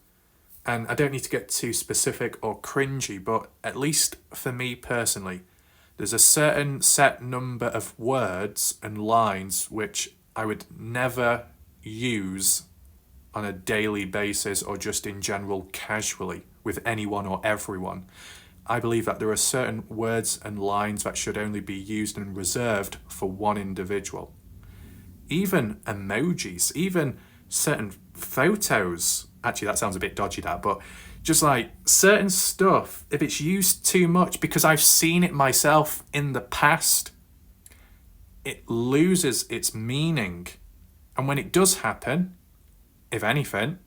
And I don't need to get too specific or cringy, but at least for me personally, there's a certain set number of words and lines which I would never use on a daily basis or just in general casually with anyone or everyone. I believe that there are certain words and lines that should only be used and reserved for one individual. Even emojis, even certain photos. Actually, that sounds a bit dodgy, that, but just like certain stuff, if it's used too much, because I've seen it myself in the past, it loses its meaning. And when it does happen, if anything,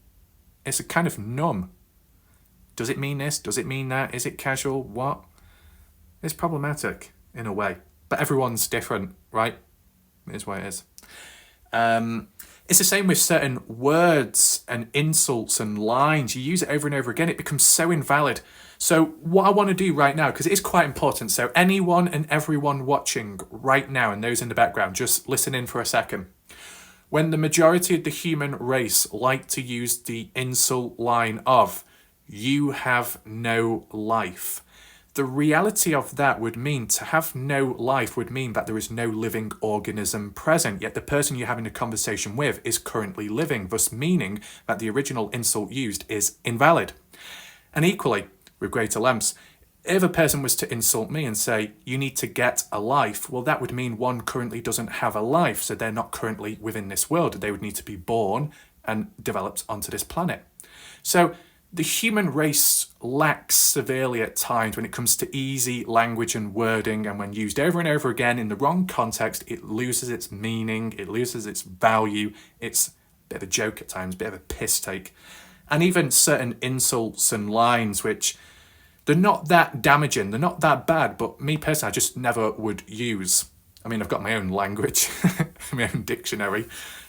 it's a kind of numb. Does it mean this? Does it mean that? Is it casual? What? It's problematic in a way, but everyone's different, right? It is what it is. It's the same with certain words and insults and lines. You use it over and over again, it becomes so invalid. So what I want to do right now, because it is quite important, so anyone and everyone watching right now and those in the background, just listen in for a second. When the majority of the human race like to use the insult line of, you have no life, the reality of that would mean to have no life would mean that there is no living organism present, yet the person you're having a conversation with is currently living, thus meaning that the original insult used is invalid. And equally, with greater lengths, if a person was to insult me and say, you need to get a life, well, that would mean one currently doesn't have a life, so they're not currently within this world. They would need to be born and developed onto this planet. So the human race lacks severely at times when it comes to easy language and wording, and when used over and over again in the wrong context, it loses its meaning, it loses its value, it's a bit of a joke at times, a bit of a piss take. And even certain insults and lines which, they're not that damaging, they're not that bad, but me personally, I just never would use. I mean, I've got my own language, my own dictionary,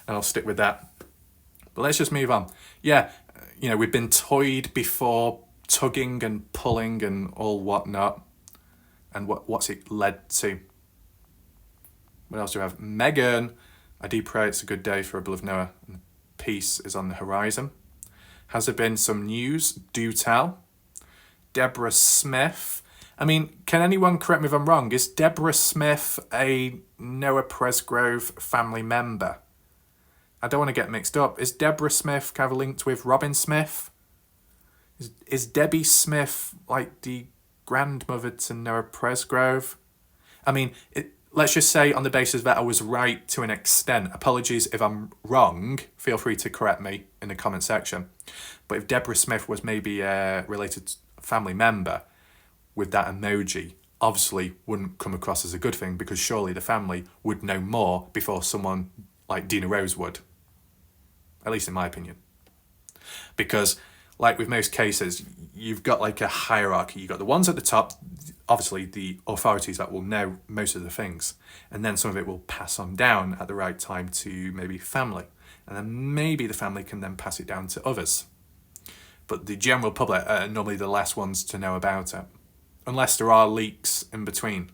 and I'll stick with that. But let's just move on. Yeah, we've been toyed before, tugging and pulling and all whatnot. And what's it led to? What else do we have? Megan, I do pray it's a good day for a beloved Noah, and peace is on the horizon. Has there been some news? Do tell. Deborah Smith. I mean, can anyone correct me if I'm wrong? Is Deborah Smith a Noah Presgrove family member? I don't want to get mixed up. Is Deborah Smith kind of linked with Robin Smith? Is Debbie Smith like the grandmother to Noah Presgrove? I mean, let's just say on the basis that I was right to an extent. Apologies if I'm wrong. Feel free to correct me in the comment section. But if Deborah Smith was maybe a related family member with that emoji, obviously wouldn't come across as a good thing, because surely the family would know more before someone like Deana Rose would. At least in my opinion. Because like with most cases, you've got like a hierarchy. You've got the ones at the top, obviously the authorities that will know most of the things. And then some of it will pass on down at the right time to maybe family. And then maybe the family can then pass it down to others. But the general public are normally the last ones to know about it. Unless there are leaks in between.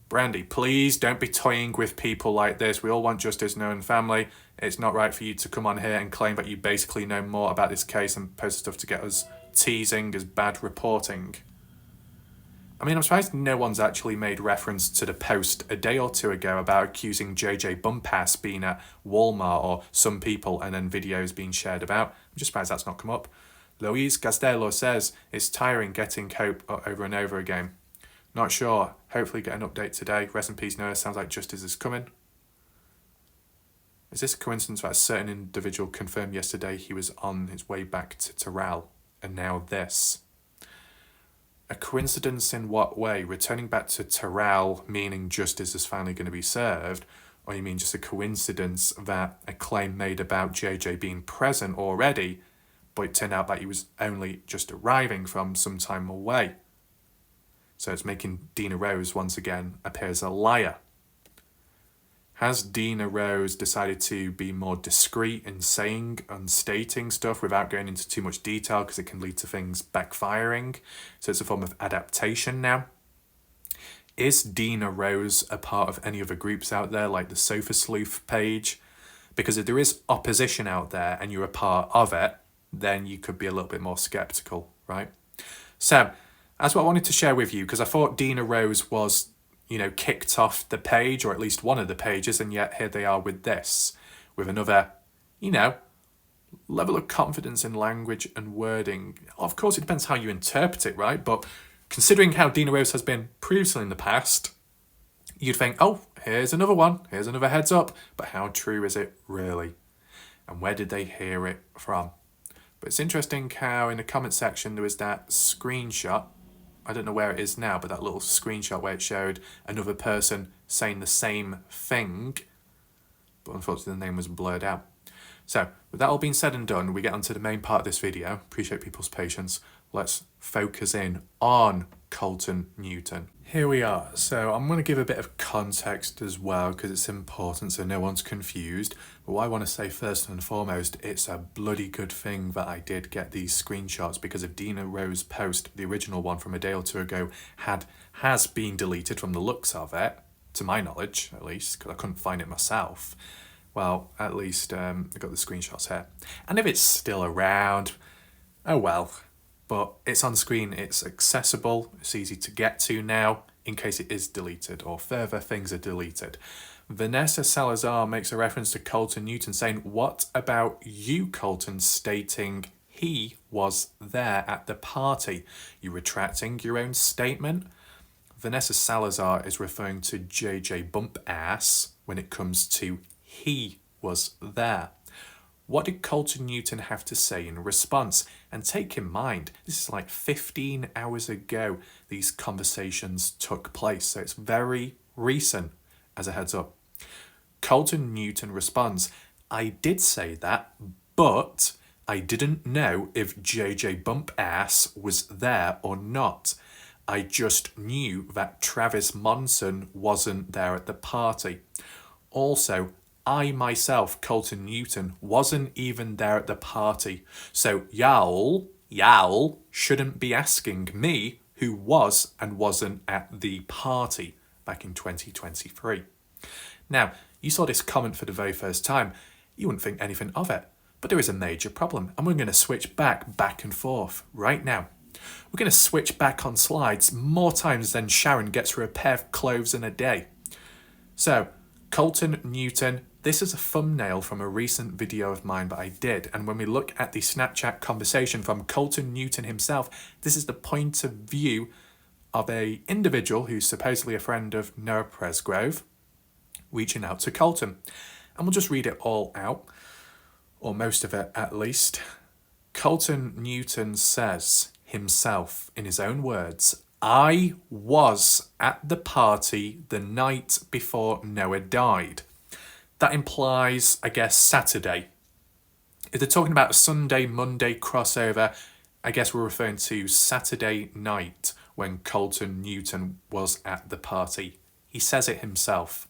Brandy, please don't be toying with people like this. We all want justice, known family. It's not right for you to come on here and claim that you basically know more about this case and post stuff to get us teasing as bad reporting. I mean, I'm surprised no one's actually made reference to the post a day or two ago about accusing JJ Bumpass being at Walmart or some people and then videos being shared about. I'm just surprised that's not come up. Louise Castello says, it's tiring getting hope over and over again. Not sure. Hopefully get an update today. Rest in peace, Noah. Sounds like justice is coming. Is this a coincidence that a certain individual confirmed yesterday he was on his way back to Terrell, and now this? A coincidence in what way? Returning back to Terrell meaning justice is finally going to be served? Or you mean just a coincidence that a claim made about JJ being present already, but it turned out that he was only just arriving from some time away? So it's making Deana Rose once again appear as a liar. Has Deana Rose decided to be more discreet in saying and stating stuff without going into too much detail because it can lead to things backfiring? So it's a form of adaptation now. Is Deana Rose a part of any other groups out there like the Sofa Sleuth page? Because if there is opposition out there and you're a part of it, then you could be a little bit more skeptical, right? So that's what I wanted to share with you, because I thought Deana Rose was, kicked off the page, or at least one of the pages, and yet here they are with this, with another, level of confidence in language and wording. Of course, it depends how you interpret it, right? But considering how Deana Rose has been previously in the past, you'd think, oh, here's another one, here's another heads up, but how true is it really? And where did they hear it from? But it's interesting how in the comment section there was that screenshot. I don't know where it is now, but that little screenshot where it showed another person saying the same thing, but unfortunately the name was blurred out. So with that all being said and done, we get onto the main part of this video. Appreciate people's patience. Let's focus in on Colten Newton. Here we are. So I'm going to give a bit of context as well, because it's important so no one's confused. But what I want to say first and foremost, it's a bloody good thing that I did get these screenshots, because if Deana Rose post, the original one from a day or two ago, has been deleted from the looks of it, to my knowledge at least, because I couldn't find it myself. Well, at least I got the screenshots here. And if it's still around, oh well. But it's on screen, it's accessible, it's easy to get to now, in case it is deleted or further things are deleted. Vanessa Salazar makes a reference to Colten Newton saying, what about you, Colten, stating he was there at the party? You retracting your own statement? Vanessa Salazar is referring to JJ Bumpass when it comes to he was there. What did Colten Newton have to say in response? And take in mind, this is like 15 hours ago these conversations took place, so it's very recent, as a heads up. Colten Newton responds, I did say that, but I didn't know if JJ Bumpass was there or not. I just knew that Travis Monson wasn't there at the party. Also, I myself, Colten Newton, wasn't even there at the party. So y'all shouldn't be asking me who was and wasn't at the party back in 2023. Now, you saw this comment for the very first time. You wouldn't think anything of it. But there is a major problem, and we're going to switch back and forth right now. We're going to switch back on slides more times than Sharon gets through a pair of clothes in a day. So, Colten Newton, this is a thumbnail from a recent video of mine that I did, and when we look at the Snapchat conversation from Colten Newton himself, this is the point of view of a individual who's supposedly a friend of Noah Presgrove reaching out to Colten. And we'll just read it all out, or most of it at least. Colten Newton says himself, in his own words, "I was at the party the night before Noah died." That implies, I guess, Saturday. If they're talking about a Sunday-Monday crossover, I guess we're referring to Saturday night when Colten Newton was at the party. He says it himself.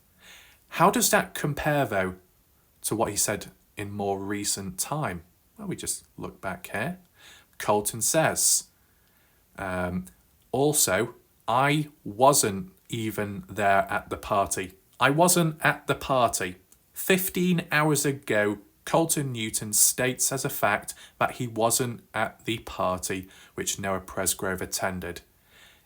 How does that compare, though, to what he said in more recent time? Well, we just look back here. Colten says, also, I wasn't even there at the party. I wasn't at the party. 15 hours ago, Colten Newton states as a fact that he wasn't at the party which Noah Presgrove attended.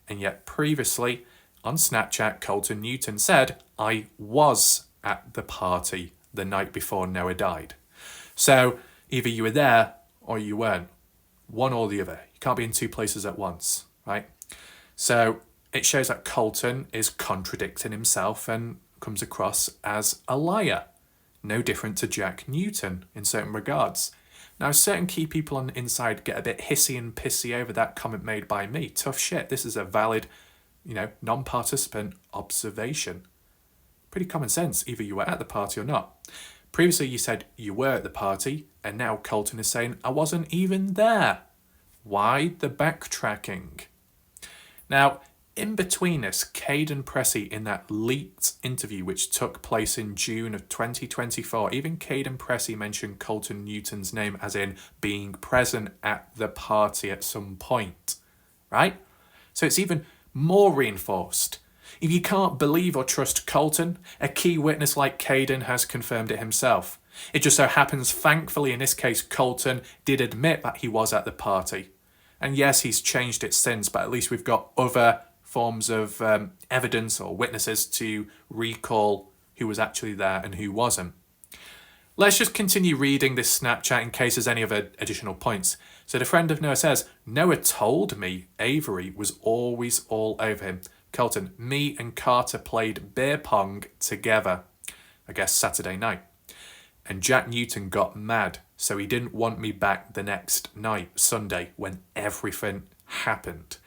And yet previously, on Snapchat, Colten Newton said, "I was at the party the night before Noah died." So either you were there or you weren't. One or the other. You can't be in two places at once, right? So it shows that Colten is contradicting himself and comes across as a liar. No different to Jack Newton in certain regards. Now, certain key people on the inside get a bit hissy and pissy over that comment made by me. Tough shit. This is a valid, non-participant observation. Pretty common sense. Either you were at the party or not. Previously, you said you were at the party, and now Colten is saying, "I wasn't even there." Why the backtracking? Now, in between this, Caden Pressey, in that leaked interview which took place in June of 2024, even Caden Pressey mentioned Colten Newton's name as in being present at the party at some point, right? So it's even more reinforced. If you can't believe or trust Colten, a key witness like Caden has confirmed it himself. It just so happens, thankfully, in this case, Colten did admit that he was at the party. And yes, he's changed it since, but at least we've got other forms of evidence or witnesses to recall who was actually there and who wasn't. Let's just continue reading this Snapchat in case there's any other additional points. So the friend of Noah says, "Noah told me Avery was always all over him. Colten, me and Carter played beer pong together, I guess Saturday night. And Jack Newton got mad, so he didn't want me back the next night, Sunday, when everything happened."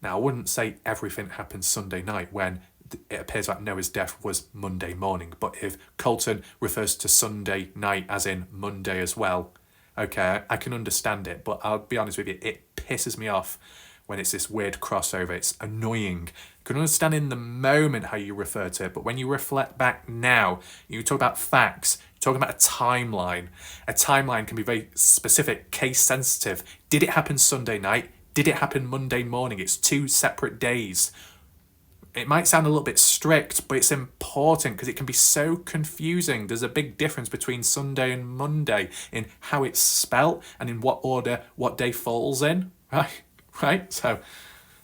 Now, I wouldn't say everything happened Sunday night when it appears that Noah's death was Monday morning. But if Colten refers to Sunday night as in Monday as well, okay, I can understand it. But I'll be honest with you, it pisses me off when it's this weird crossover. It's annoying. I can understand in the moment how you refer to it, but when you reflect back now, you talk about facts, you're talking about a timeline. A timeline can be very specific, case sensitive. Did it happen Sunday night? Did it happen Monday morning? It's two separate days. It might sound a little bit strict, but it's important because it can be so confusing. There's a big difference between Sunday and Monday in how it's spelt and in what order what day falls in, right? So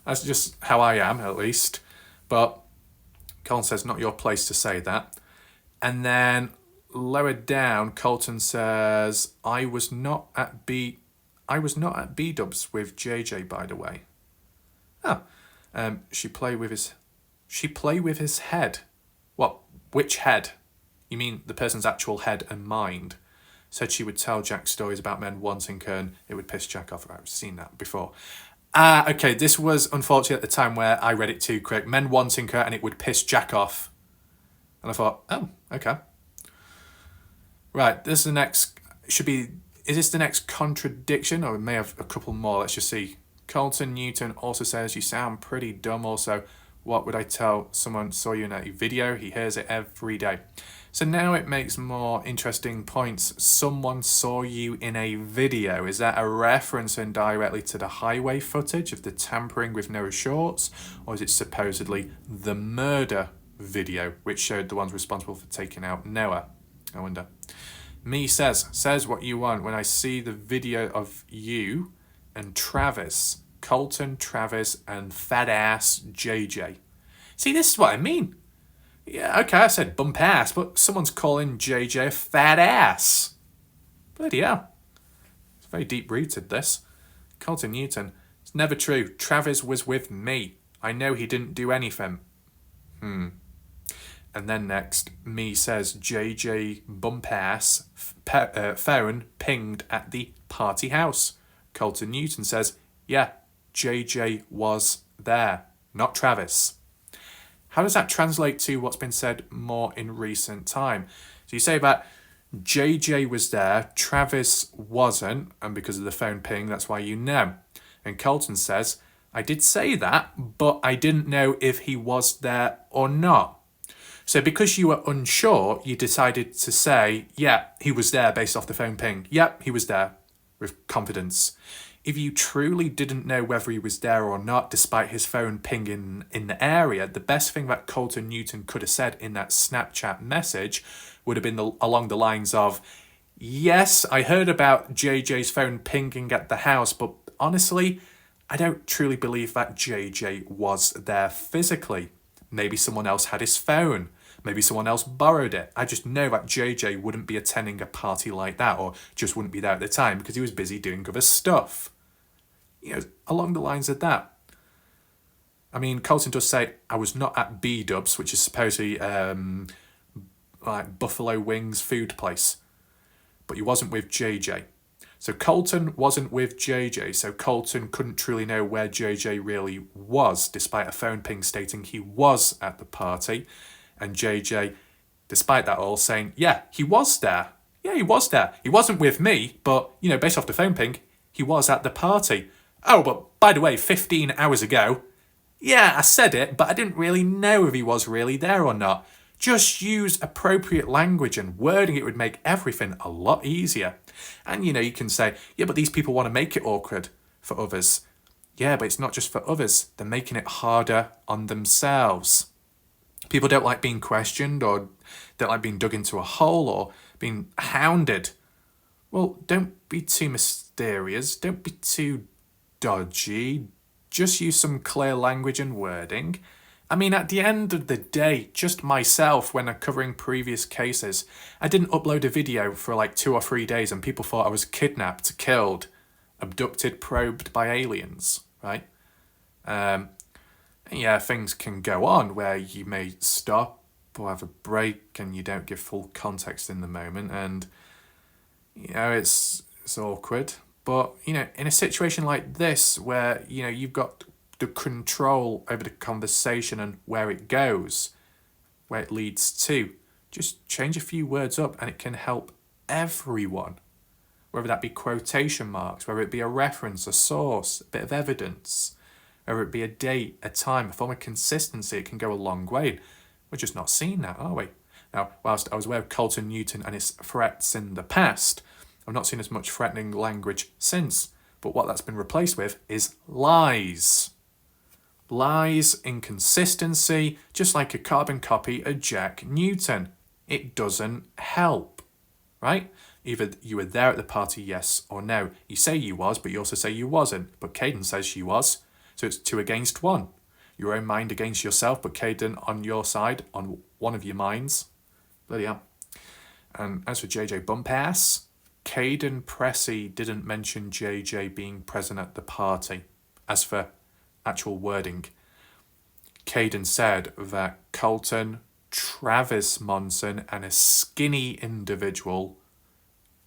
that's just how I am, at least. But Colten says, "Not your place to say that." And then lower down, Colten says, I was not at B-dubs with JJ, by the way. She play with his head. What? Which head? You mean the person's actual head and mind? Said she would tell Jack stories about men wanting her and it would piss Jack off. I've seen that before. Okay, this was unfortunate at the time where I read it too quick. Men wanting her and it would piss Jack off. And I thought, oh, okay. Right, this is the next, is this the next contradiction? Or we may have a couple more, let's just see. Colten Newton also says, "You sound pretty dumb also. What would I tell someone saw you in a video? He hears it every day." So now it makes more interesting points. Someone saw you in a video. Is that a reference indirectly to the highway footage of the tampering with Noah's shorts? Or is it supposedly the murder video, which showed the ones responsible for taking out Noah? I wonder. Me says what you want when I see the video of you and Travis, Colten, Travis, and fat ass JJ. See, this is what I mean. Yeah, okay, I said bump ass, but someone's calling JJ a fat ass. Bloody hell. It's very deep-rooted, this. Colten Newton. It's never true. Travis was with me. I know he didn't do anything. And then next, me says JJ bump ass phone pinged at the party house. Colten Newton says, yeah, JJ was there, not Travis. How does that translate to what's been said more in recent time? So you say that JJ was there, Travis wasn't, and because of the phone ping, that's why you know. And Colten says, I did say that, but I didn't know if he was there or not. So because you were unsure, you decided to say, yeah, he was there based off the phone ping. Yep, he was there, with confidence. If you truly didn't know whether he was there or not, despite his phone pinging in the area, the best thing that Colten Newton could have said in that Snapchat message would have been along the lines of, yes, I heard about JJ's phone pinging at the house, but honestly, I don't truly believe that JJ was there physically. Maybe someone else had his phone. Maybe someone else borrowed it. I just know that JJ wouldn't be attending a party like that, or just wouldn't be there at the time because he was busy doing other stuff. You know, along the lines of that. I mean, Colten does say, I was not at B-Dubs, which is supposedly like Buffalo Wings food place. But he wasn't with JJ. So Colten wasn't with JJ, so Colten couldn't truly know where JJ really was, despite a phone ping stating he was at the party. And JJ, despite that all, saying, yeah, he was there. Yeah, he was there. He wasn't with me, but, you know, based off the phone ping, he was at the party. Oh, but by the way, 15 hours ago, yeah, I said it, but I didn't really know if he was really there or not. Just use appropriate language and wording. It would make everything a lot easier. And, you know, you can say, yeah, but these people want to make it awkward for others. Yeah, but it's not just for others. They're making it harder on themselves. People don't like being questioned or don't like being dug into a hole or being hounded. Well, don't be too mysterious. Don't be too dodgy. Just use some clear language and wording. I mean, at the end of the day, just myself, when I'm covering previous cases, I didn't upload a video for like 2 or 3 days and people thought I was kidnapped, killed, abducted, probed by aliens, right? Yeah, things can go on where you may stop or have a break and you don't give full context in the moment and, you know, it's awkward. But, you know, in a situation like this where, you know, you've got the control over the conversation and where it goes, where it leads to, just change a few words up and it can help everyone. Whether that be quotation marks, whether it be a reference, a source, a bit of evidence, whether it be a date, a time, a form of consistency, it can go a long way. We're just not seeing that, are we? Now, whilst I was aware of Colten Newton and his threats in the past, I've not seen as much threatening language since. But what that's been replaced with is lies. Lies, inconsistency, just like a carbon copy of Jack Newton. It doesn't help, right? Either you were there at the party, yes or no. You say you was, but you also say you wasn't. But Caden says she was. So it's 2 against 1. Your own mind against yourself, but Caden on your side, on one of your minds. Bloody hell. And as for JJ Bumpass, Caden Pressey didn't mention JJ being present at the party. As for actual wording, Caden said that Colten, Travis Monson, and a skinny individual,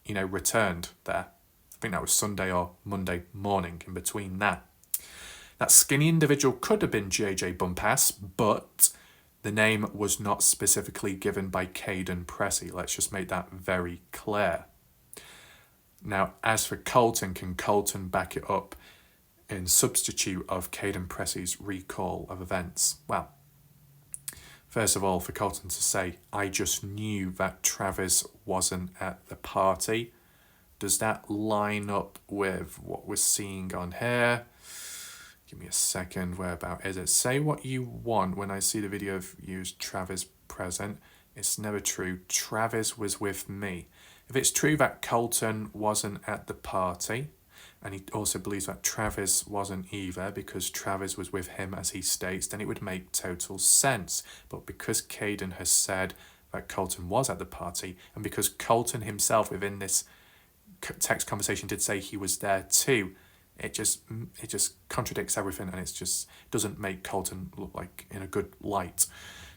you know, returned there. I think that was Sunday or Monday morning in between that. That skinny individual could have been JJ Bumpass, but the name was not specifically given by Caden Pressey. Let's just make that very clear. Now, as for Colten, can Colten back it up in substitute of Caden Pressey's recall of events? Well, first of all, for Colten to say, I just knew that Travis wasn't at the party, does that line up with what we're seeing on here? Give me a second, whereabout is it? Say what you want when I see the video of you as Travis present. It's never true. Travis was with me. If it's true that Colten wasn't at the party, and he also believes that Travis wasn't either because Travis was with him as he states, then it would make total sense. But because Caden has said that Colten was at the party, and because Colten himself within this text conversation did say he was there too, it just contradicts everything, and it just doesn't make Colten look like in a good light.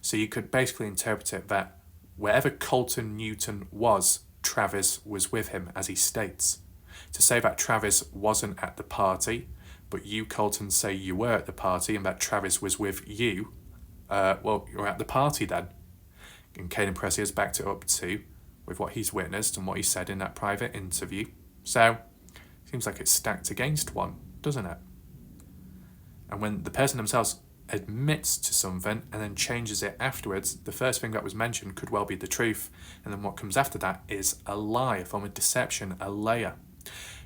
So you could basically interpret it that wherever Colten Newton was, Travis was with him, as he states. To say that Travis wasn't at the party, but you, Colten, say you were at the party and that Travis was with you, well, you're at the party then. And Caden Pressey has backed it up too, with what he's witnessed and what he said in that private interview. So, seems like it's stacked against one, doesn't it? And when the person themselves admits to something and then changes it afterwards, the first thing that was mentioned could well be the truth, and then what comes after that is a lie, a form of deception, a layer.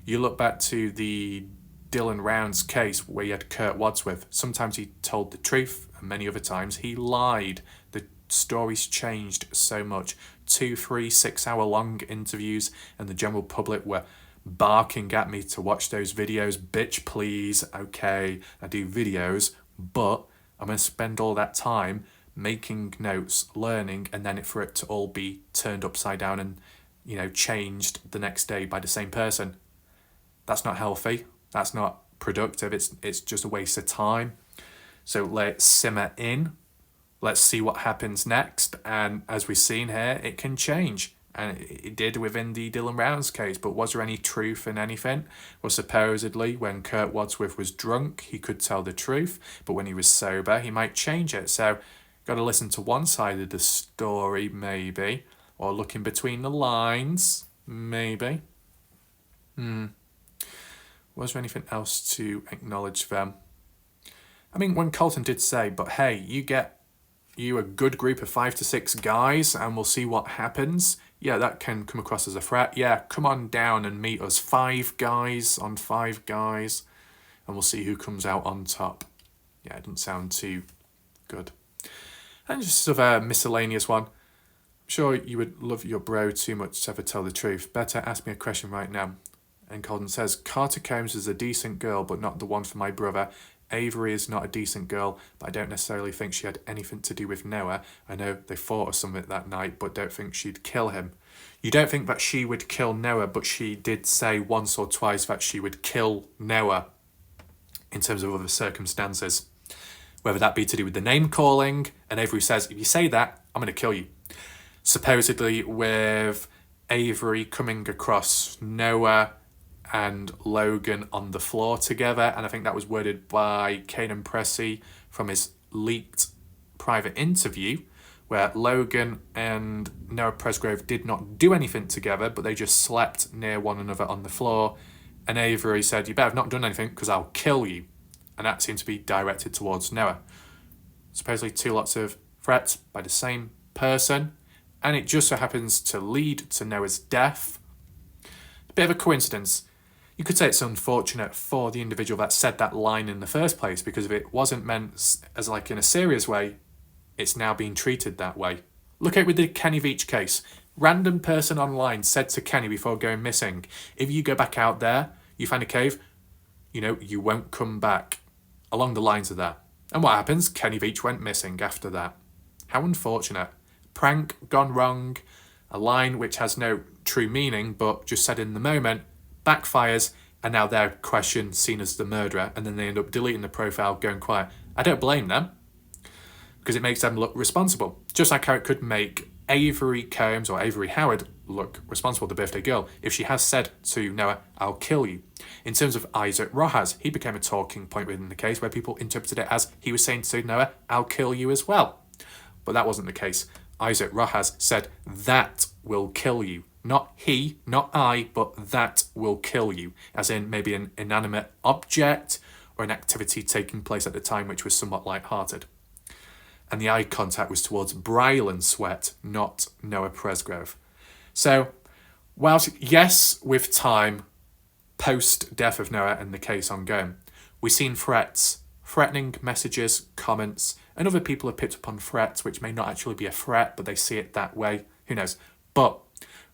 You look back to the Dylan Rounds case where you had Kurt Wadsworth. Sometimes he told the truth, and many other times he lied. The stories changed so much. 2, 3, 6 hour long interviews, and the general public were barking at me to watch those videos. Bitch, please. Okay, I do videos, but I'm going to spend all that time making notes, learning, and then for it to all be turned upside down and, changed the next day by the same person. That's not healthy. That's not productive. It's just a waste of time. So let it simmer in. Let's see what happens next. And as we've seen here, it can change. And it did within the Dylan Rounds case. But was there any truth in anything? Well, supposedly, when Kurt Wadsworth was drunk, he could tell the truth. But when he was sober, he might change it. So, got to listen to one side of the story, maybe. Or look in between the lines, maybe. Was there anything else to acknowledge them? I mean, when Colten did say, but hey, you a good group of 5 to 6 guys and we'll see what happens. Yeah, that can come across as a threat. Yeah, come on down and meet us 5 guys on 5 guys and we'll see who comes out on top. Yeah, it doesn't sound too good. And just sort of a miscellaneous one. I'm sure you would love your bro too much to ever tell the truth. Better ask me a question right now. And Colten says, Carter Combs is a decent girl, but not the one for my brother. Avery is not a decent girl, but I don't necessarily think she had anything to do with Noah. I know they fought or something that night, but don't think she'd kill him. You don't think that she would kill Noah, but she did say once or twice that she would kill Noah in terms of other circumstances. Whether that be to do with the name calling, and Avery says, if you say that, I'm going to kill you. Supposedly with Avery coming across Noah and Logan on the floor together, and I think that was worded by Caden Pressey from his leaked private interview, where Logan and Noah Presgrove did not do anything together, but they just slept near one another on the floor, and Avery said, you better have not done anything because I'll kill you, and that seemed to be directed towards Noah. Supposedly 2 lots of threats by the same person, and it just so happens to lead to Noah's death. A bit of a coincidence. You could say it's unfortunate for the individual that said that line in the first place, because if it wasn't meant as like in a serious way, it's now being treated that way. Look at with the Kenny Veach case. Random person online said to Kenny before going missing, if you go back out there, you find a cave, you won't come back. Along the lines of that. And what happens? Kenny Veach went missing after that. How unfortunate. Prank gone wrong. A line which has no true meaning, but just said in the moment, backfires, and now they're questioned, seen as the murderer, and then they end up deleting the profile, going quiet. I don't blame them, because it makes them look responsible. Just like how it could make Avery Combs or Avery Howard look responsible, the birthday girl, if she has said to Noah, I'll kill you. In terms of Isaac Rojas, he became a talking point within the case where people interpreted it as he was saying to Noah, I'll kill you as well. But that wasn't the case. Isaac Rojas said, that will kill you. Not he, not I, but that will kill you. As in maybe an inanimate object or an activity taking place at the time which was somewhat light-hearted. And the eye contact was towards Brylan Sweat, not Noah Presgrove. So, whilst, yes, with time, post-death of Noah and the case ongoing, we've seen threats, threatening messages, comments, and other people have picked up on threats which may not actually be a threat, but they see it that way. Who knows? But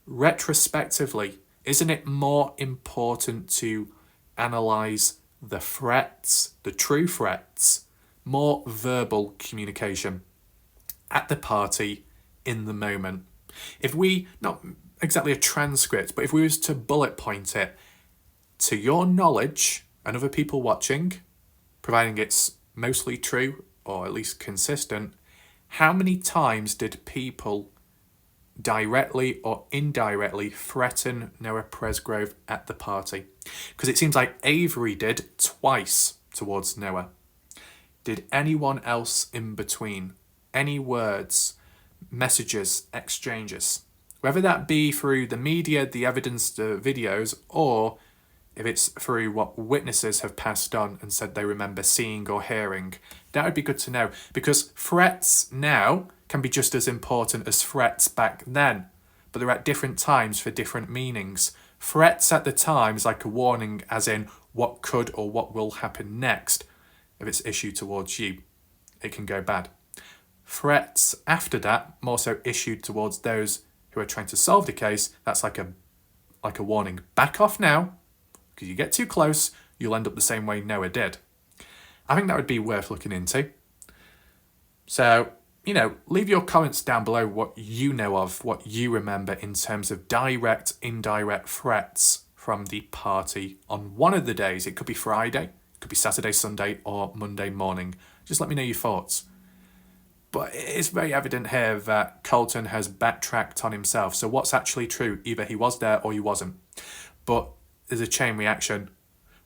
retrospectively, isn't it more important to analyse the threats, the true threats, more verbal communication at the party in the moment? If we, not exactly a transcript, but if we was to bullet point it, to your knowledge and other people watching, providing it's mostly true or at least consistent, how many times did people directly or indirectly threaten Noah Presgrove at the party? Because it seems like Avery did twice towards Noah. Did anyone else in between? Any words, messages, exchanges? Whether that be through the media, the evidence, the videos, or if it's through what witnesses have passed on and said they remember seeing or hearing, that would be good to know, because threats now can be just as important as threats back then, but they're at different times for different meanings. Threats at the time is like a warning, as in what could or what will happen next. If it's issued towards you, it can go bad. Threats after that, more so issued towards those who are trying to solve the case, that's like a warning. Back off now, because you get too close, you'll end up the same way Noah did. I think that would be worth looking into. So, leave your comments down below what you know of, what you remember in terms of direct, indirect threats from the party on one of the days. It could be Friday, it could be Saturday, Sunday, or Monday morning. Just let me know your thoughts. But it's very evident here that Colten has backtracked on himself. So what's actually true? Either he was there or he wasn't. But there's a chain reaction.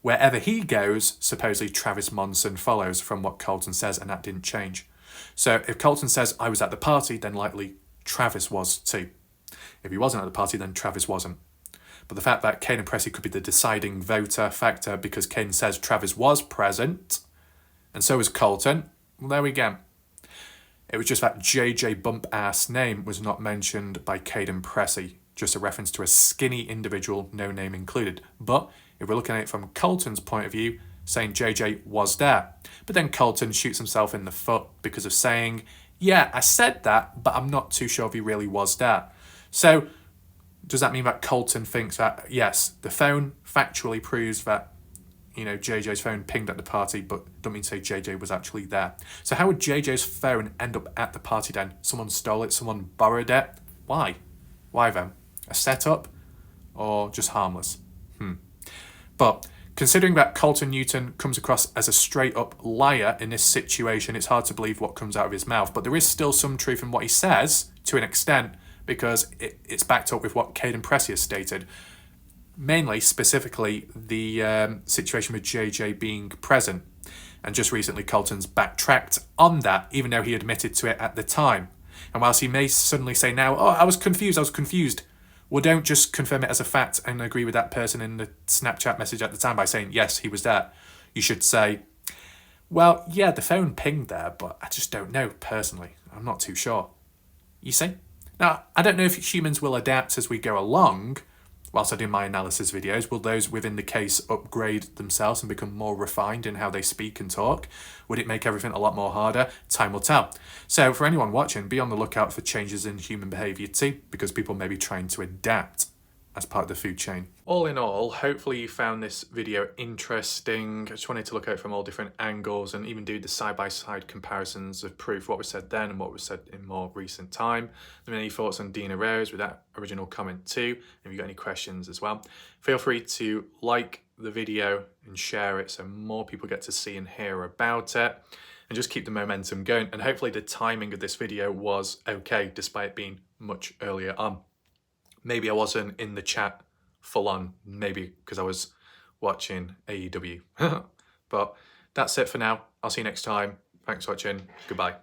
Wherever he goes, supposedly Travis Monson follows from what Colten says, and that didn't change. So if Colten says, I was at the party, then likely Travis was too. If he wasn't at the party, then Travis wasn't. But the fact that Kane and Pressy could be the deciding voter factor because Kane says Travis was present, and so was Colten, well, there we go. It was just that JJ bump-ass name was not mentioned by Caden Pressy, just a reference to a skinny individual, no name included. But if we're looking at it from Colten's point of view, saying JJ was there. But then Colten shoots himself in the foot because of saying, yeah, I said that, but I'm not too sure if he really was there. So does that mean that Colten thinks that, yes, the phone factually proves that JJ's phone pinged at the party, but don't mean to say JJ was actually there. So how would JJ's phone end up at the party then? Someone stole it, someone borrowed it? Why? Why then? A setup? Or just harmless? But considering that Colten Newton comes across as a straight up liar in this situation, it's hard to believe what comes out of his mouth. But there is still some truth in what he says, to an extent, because it's backed up with what Caden Pressy has stated. Mainly, specifically, the situation with JJ being present. And just recently, Colten's backtracked on that, even though he admitted to it at the time. And whilst he may suddenly say now, oh, I was confused. Well, don't just confirm it as a fact and agree with that person in the Snapchat message at the time by saying, yes, he was there. You should say, well, yeah, the phone pinged there, but I just don't know personally. I'm not too sure. You see? Now, I don't know if humans will adapt as we go along. Whilst I do my analysis videos, will those within the case upgrade themselves and become more refined in how they speak and talk? Would it make everything a lot more harder? Time will tell. So for anyone watching, be on the lookout for changes in human behaviour too, because people may be trying to adapt as part of the food chain. All in all, hopefully you found this video interesting. I just wanted to look at it from all different angles and even do the side-by-side comparisons of proof, what was said then and what was said in more recent time. Let me know your thoughts on Deana Rose with that original comment too. If you've got any questions as well, feel free to like the video and share it so more people get to see and hear about it, and just keep the momentum going. And hopefully the timing of this video was okay, despite it being much earlier on. Maybe I wasn't in the chat full on, maybe because I was watching AEW. But that's it for now. I'll see you next time. Thanks for watching. Goodbye.